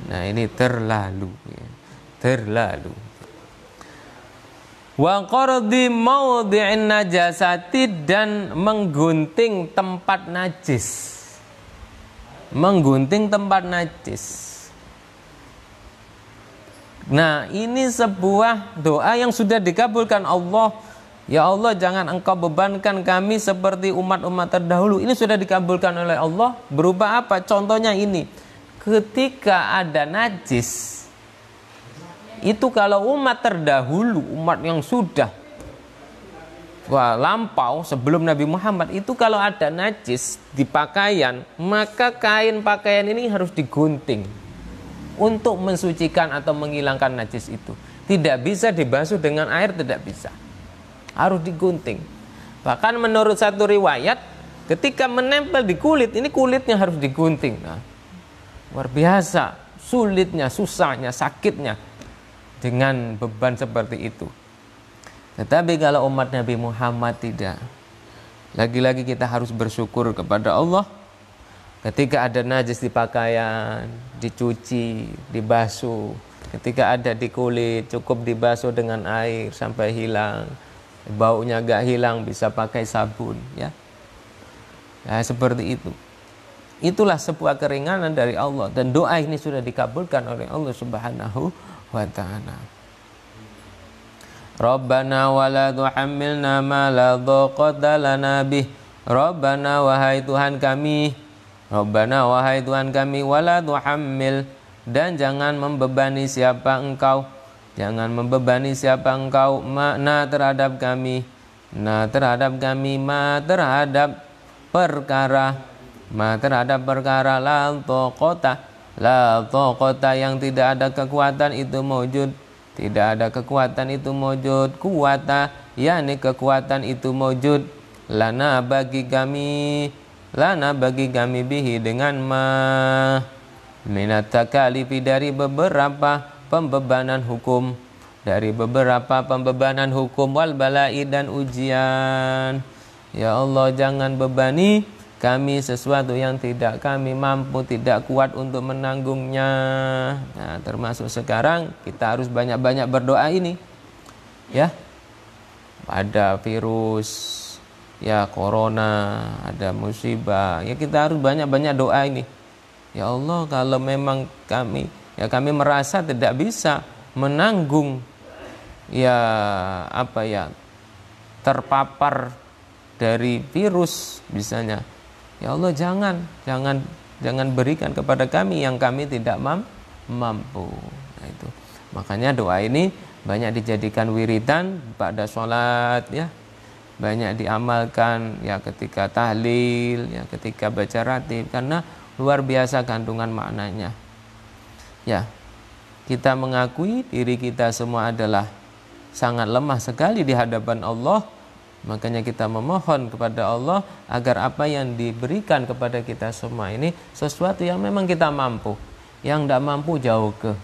Nah, ini terlalu, ya. Terlalu. Wa qardi maudhi'in najasati, dan menggunting tempat najis. Menggunting tempat najis. Nah, ini sebuah doa yang sudah dikabulkan Allah. Ya Allah, jangan engkau bebankan kami seperti umat-umat terdahulu. Ini sudah dikabulkan oleh Allah. Berupa apa? Contohnya ini. Ketika ada najis, itu kalau umat terdahulu, umat yang sudah lampau sebelum Nabi Muhammad, itu kalau ada najis di pakaian, maka kain pakaian ini harus digunting untuk mensucikan atau menghilangkan najis itu. Tidak bisa dibasuh dengan air, tidak bisa. Harus digunting. Bahkan menurut satu riwayat, ketika menempel di kulit, ini kulitnya harus digunting. Nah, luar biasa sulitnya, susahnya, sakitnya dengan beban seperti itu. Tetapi kalau umat Nabi Muhammad tidak. Lagi-lagi kita harus bersyukur kepada Allah. Ketika ada najis di pakaian, dicuci, dibasuh. Ketika ada di kulit, cukup dibasuh dengan air sampai hilang. Baunya gak hilang, bisa pakai sabun, ya. Nah, seperti itu. Itulah sebuah keringanan dari Allah, dan doa ini sudah dikabulkan oleh Allah Subhanahu wa ta'ala. Rabbana wa la tuhammilna ma la dhaqata lana bih. Rabbana, wahai Tuhan kami. Rabbana, wahai Tuhan kami, wa la tuhammil, dan jangan membebani siapa engkau. Jangan membebani siapa engkau na terhadap kami. Na terhadap kami, ma terhadap perkara. Ma terhadap perkara la taqata. La taqata, yang tidak ada kekuatan itu mewujud. Tidak ada kekuatan itu mewujud. Kuwata, yakni kekuatan itu mewujud. Lana bagi kami. Lana bagi kami bihi dengan ma. Minat takalifi, dari beberapa pembebanan hukum. Dari beberapa pembebanan hukum. Wal balai, dan ujian. Ya Allah, jangan bebani kami sesuatu yang tidak kami mampu, tidak kuat untuk menanggungnya. Nah, termasuk sekarang kita harus banyak-banyak berdoa ini, ya. Ada virus, ya, corona, ada musibah, ya kita harus banyak-banyak doa ini. Ya Allah, kalau memang kami merasa tidak bisa menanggung, ya, terpapar dari virus misalnya. Ya Allah, jangan berikan kepada kami yang kami tidak mampu. Nah, itu. Makanya doa ini banyak dijadikan wiridan pada sholat, ya. Banyak diamalkan, ya, ketika tahlil, ya, ketika baca ratib, karena luar biasa kandungan maknanya. Ya. Kita mengakui diri kita semua adalah sangat lemah sekali di hadapan Allah. Makanya kita memohon kepada Allah agar apa yang diberikan kepada kita semua ini sesuatu yang memang kita mampu. Yang tidak mampu jauh ke.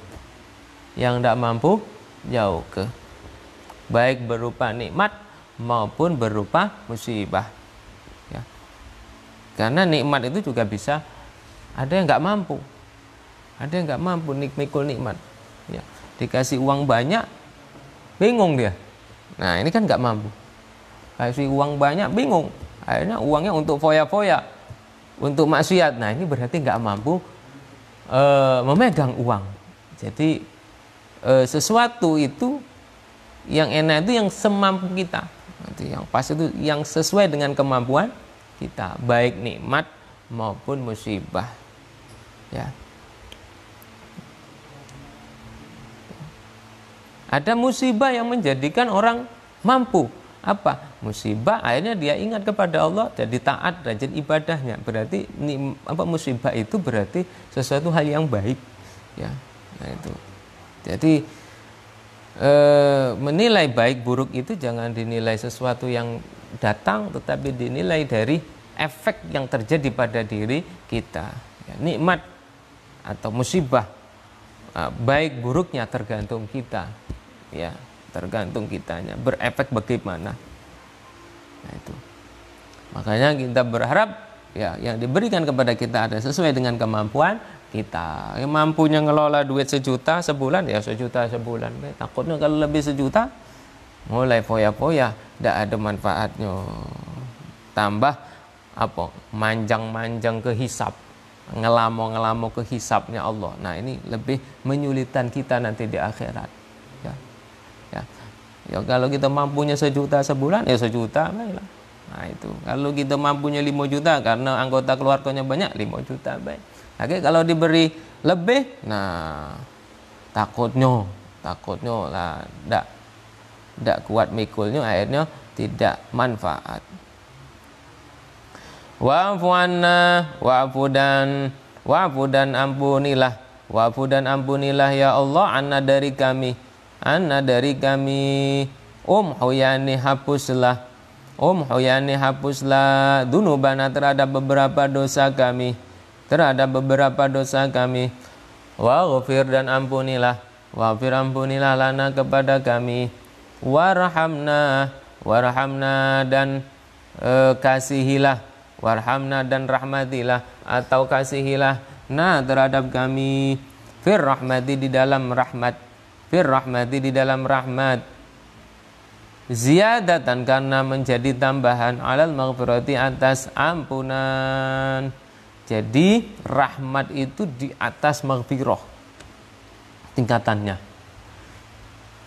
Yang tidak mampu jauh ke. Baik berupa nikmat maupun berupa musibah. Ya. Karena nikmat itu juga bisa ada yang nggak mampu. Ada yang nggak mampu mikul nikmat. Ya. Dikasih uang banyak, bingung dia. Nah, ini kan nggak mampu. Kasih uang banyak, bingung. Akhirnya uangnya untuk foya-foya, untuk maksiat. Nah, ini berarti nggak mampu memegang uang. Jadi sesuatu itu yang enak itu yang semampu kita. Nanti yang pas itu yang sesuai dengan kemampuan kita, baik nikmat maupun musibah. Ya. Ada musibah yang menjadikan orang mampu. Apa? Musibah, akhirnya dia ingat kepada Allah, jadi taat, rajin ibadahnya. Berarti musibah itu berarti sesuatu hal yang baik, ya. Nah, itu. Jadi menilai baik buruk itu jangan dinilai sesuatu yang datang, tetapi dinilai dari efek yang terjadi pada diri kita. Ya, nikmat atau musibah, baik buruknya tergantung kita, ya. Tergantung kitanya, berefek bagaimana. Nah, itu. Makanya kita berharap, ya, yang diberikan kepada kita ada sesuai dengan kemampuan kita. Yang mampunya ngelola duit 1 juta sebulan, ya 1 juta sebulan. Takutnya kalau lebih 1 juta mulai foya-foya, tidak ada manfaatnya. Tambah apa? Manjang-manjang ke hisab, ngelamo-ngelamo ke hisabnya Allah. Nah, ini lebih menyulitkan kita nanti di akhirat. Ya, kalau kita mampunya 1 juta sebulan, ya 1 juta, baiklah. Nah, itu. Kalau kita mampunya 5 juta karena anggota keluarganya banyak, 5 juta, baik. Oke, kalau diberi lebih, nah, takutnya lah, tidak kuat mikulnya, akhirnya tidak manfaat. Wa'fu anna, wa'fu dan ampunilah, wa'fu dan ampunilah ya Allah anna dari kami. Huyani, hapuslah umhuyani hapuslah dunubana terhadap beberapa dosa kami, waghfir dan ampunilah, waghfir ampunilah lana kepada kami, warhamna dan kasihilah, warhamna dan rahmatilah atau kasihilah terhadap kami, fir rahmati di dalam rahmat, ziyadatan karena menjadi tambahan, alal maghfirati atas ampunan. Jadi rahmat itu di atas maghfirah tingkatannya.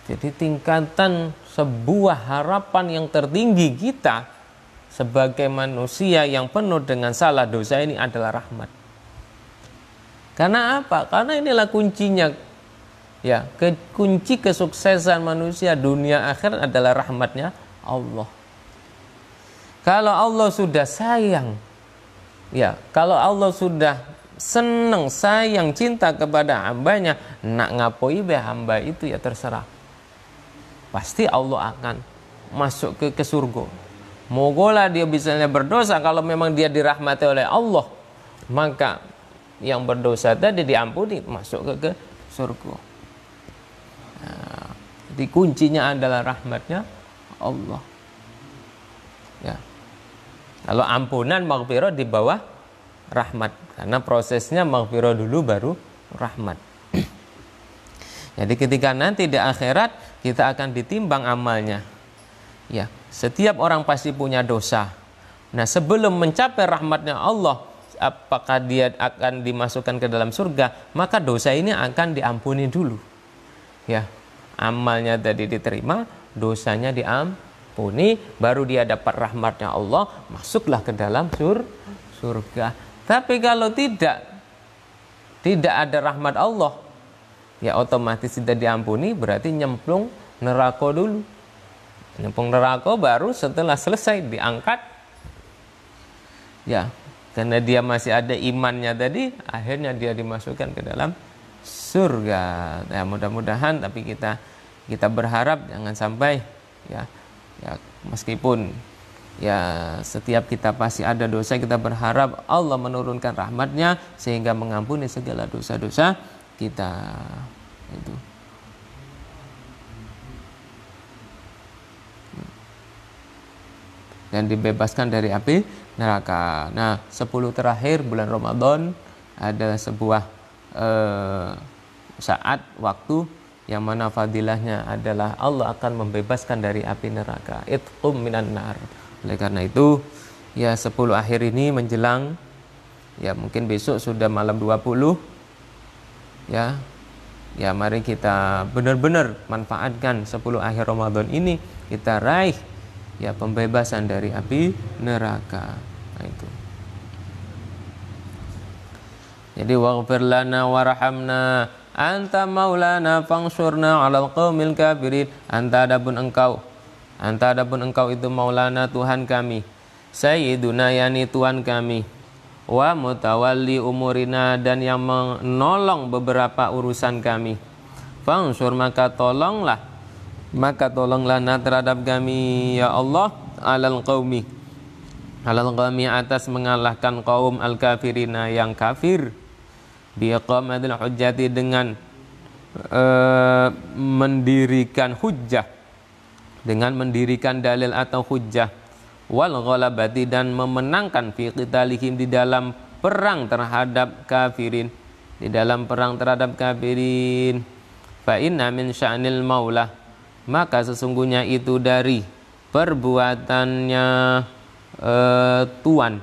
Jadi tingkatan sebuah harapan yang tertinggi kita sebagai manusia yang penuh dengan salah dosa ini adalah rahmat. Karena apa? Karena inilah kuncinya. Ya, kunci kesuksesan manusia dunia akhirat adalah rahmatnya Allah. Kalau Allah sudah sayang, ya, kalau Allah sudah senang, sayang, cinta kepada hambanya, nak ngapoi be hamba itu ya terserah. Pasti Allah akan masuk ke surga. Mogolah dia misalnya berdosa, kalau memang dia dirahmati oleh Allah, maka yang berdosa tadi diampuni, masuk ke surga. Nah, jadi kuncinya adalah rahmatnya Allah. Ya. Kalau ampunan maghfirah di bawah rahmat, karena prosesnya maghfirah dulu baru rahmat. Jadi ketika nanti di akhirat kita akan ditimbang amalnya. Ya, setiap orang pasti punya dosa. Nah, sebelum mencapai rahmatnya Allah, apakah dia akan dimasukkan ke dalam surga, maka dosa ini akan diampuni dulu. Ya, amalnya tadi diterima, dosanya diampuni, baru dia dapat rahmatnya Allah, masuklah ke dalam surga. Tapi kalau tidak ada rahmat Allah, ya otomatis tidak diampuni, berarti nyemplung neraka dulu. Nyemplung neraka baru setelah selesai diangkat. Ya, karena dia masih ada imannya tadi, akhirnya dia dimasukkan ke dalam surga. Ya, mudah-mudahan, tapi kita berharap jangan sampai ya meskipun ya setiap kita pasti ada dosa, kita berharap Allah menurunkan rahmatnya sehingga mengampuni segala dosa-dosa kita itu. Dan dibebaskan dari api neraka. Nah, 10 terakhir bulan Ramadan adalah sebuah saat waktu yang mana fadilahnya adalah Allah akan membebaskan dari api neraka. Itqum minan nar. Oleh karena itu, ya 10 akhir ini menjelang, ya mungkin besok sudah malam 20. Ya mari kita benar-benar manfaatkan 10 akhir Ramadan ini, kita raih ya pembebasan dari api neraka. Nah, itu. Jadi waghfir lana warhamna anta maulana fangsurna 'alal qaumil kafirin. Anta adapun engkau itu maulana Tuhan kami, sayyiduna yani Tuhan kami, wa mutawalli umurina dan yang menolong beberapa urusan kami. Fangsur maka tolonglah terhadap kami ya Allah, alal qaumi atas mengalahkan kaum al-kafirina yang kafir, biqamatil hujjati dengan mendirikan hujjah, dengan mendirikan dalil atau hujjah, wal ghalabati dan memenangkan fi qitalihim di dalam perang terhadap kafirin, fa inna min sya'nil maulah, maka sesungguhnya itu dari perbuatannya Tuhan,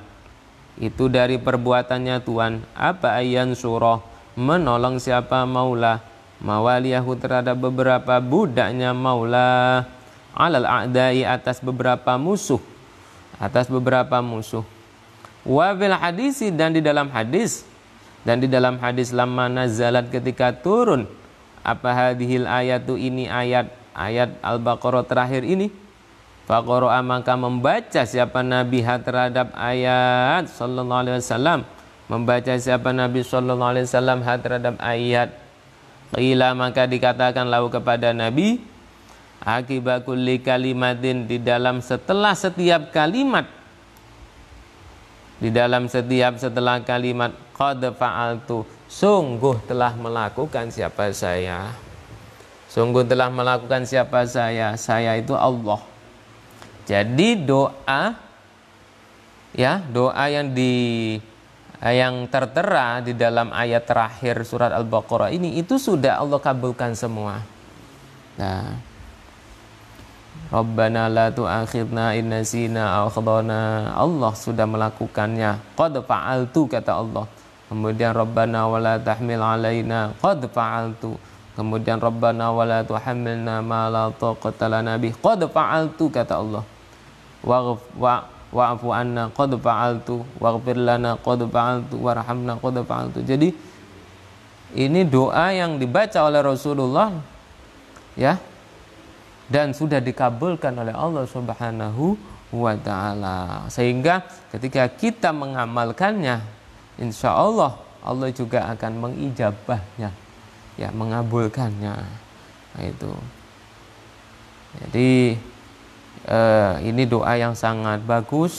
itu dari perbuatannya Tuhan, apa ayyan surah, menolong siapa maula, mawaliyahu terhadap beberapa budaknya maula, alal a'dai atas beberapa musuh, wa fil hadisi dan di dalam hadis lamma nazalat ketika turun apa hadhil ayatu ini ayat Al-Baqarah terakhir ini, faqara'a maka membaca siapa Nabi terhadap ayat sallallahu alaihi wasallam, membaca siapa Nabi sallallahu alaihi wasallam terhadap ayat, qila maka dikatakan lahu kepada Nabi, Akibat kulli kalimatin, di dalam setelah setiap kalimat, di dalam setelah kalimat qad fa'altu, sungguh telah melakukan siapa saya. Sungguh telah melakukan siapa saya. Saya itu Allah. Jadi doa, ya, doa yang tertera di dalam ayat terakhir surat Al-Baqarah ini, itu sudah Allah kabulkan semua. Nah, Rabbana la tu'akhidna in nasina aw akhtana, Allah sudah melakukannya. Qad fa'altu, kata Allah. Kemudian Rabbana wa la tahmil alaina, qad fa'altu. Kemudian Rabbana wa la tuhammilna ma la taqata lana bih, qad fa'altu, kata Allah. Wa'fu anna, qad fa'altu. Waghfir lana, qad fa'altu. Warhamna, qad fa'altu. Jadi ini doa yang dibaca oleh Rasulullah, ya, dan sudah dikabulkan oleh Allah Subhanahu wa ta'ala. Sehingga ketika kita mengamalkannya, insya Allah Allah juga akan mengijabahnya, ya, mengabulkannya. Nah, itu. Jadi ini doa yang sangat bagus,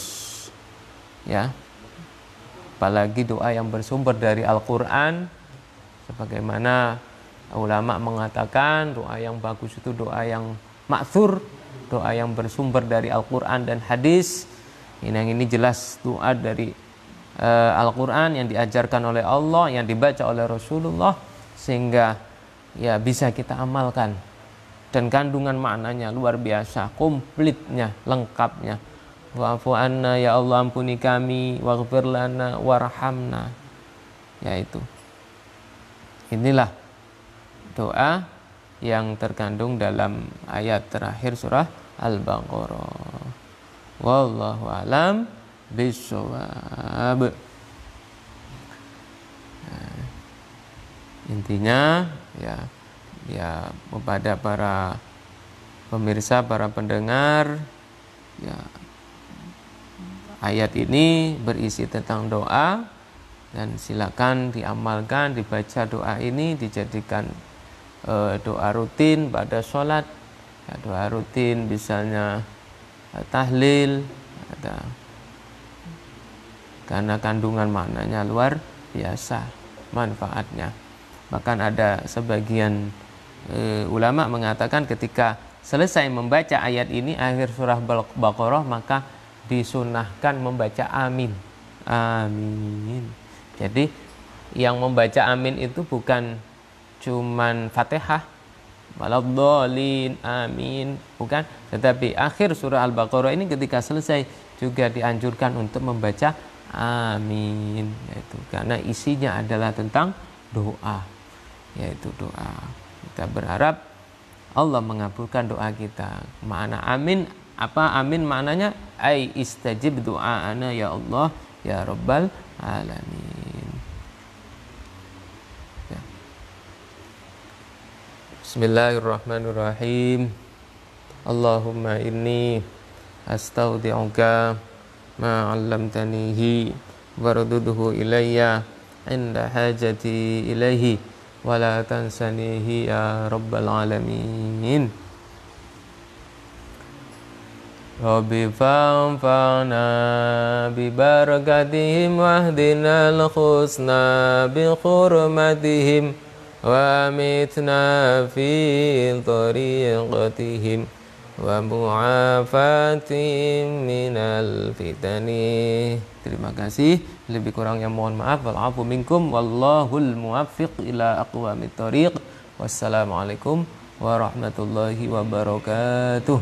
ya. Apalagi doa yang bersumber dari Al-Quran. Sebagaimana ulama mengatakan, doa yang bagus itu doa yang ma'thur, doa yang bersumber dari Al-Quran dan hadis. Ini jelas doa dari Al-Quran yang diajarkan oleh Allah, yang dibaca oleh Rasulullah, sehingga ya bisa kita amalkan. Dan kandungan maknanya luar biasa, komplitnya, lengkapnya. Wa'fu anna, ya Allah ampuni kami, waghfir lana warhamna. Yaitu inilah doa yang terkandung dalam ayat terakhir surah Al-Baqarah. Wallahu a'lam bishawab. Nah, intinya ya kepada para pemirsa, para pendengar, ya, ayat ini berisi tentang doa, dan silakan diamalkan, dibaca doa ini, dijadikan doa rutin pada sholat, ya, doa rutin misalnya tahlil, karena kandungan maknanya luar biasa manfaatnya. Bahkan ada sebagian ulama mengatakan ketika selesai membaca ayat ini akhir surah Baqarah, maka disunahkan membaca amin. Amin. Jadi yang membaca amin itu bukan cuman Fatihah, waladhdallin, amin, bukan, tetapi akhir surah Al-Baqarah ini ketika selesai juga dianjurkan untuk membaca amin, yaitu karena isinya adalah tentang doa, yaitu doa. Kita berharap Allah mengabulkan doa kita. Makna amin apa? Amin maknanya ai istajib doa'ana ya Allah ya Rabbal alamin. Bismillahirrahmanirrahim. Allahumma inni astaudi'uka ma 'allamtanihi warudduhu ilayya inda hajati ilaihi wa la tansanihi ya rabbal alamin. Rabbi fanfa'na bi barakatihim wahdinal husna bi hurmatihim wa amitna fi tariqatihim wa mu'afatihim minal fitani. Terima kasih, lebih kurangnya mohon maaf. Wal afu minkum wallahul muwaffiq ila aqwamit thoriq. Wassalamualaikum warahmatullahi wabarakatuh.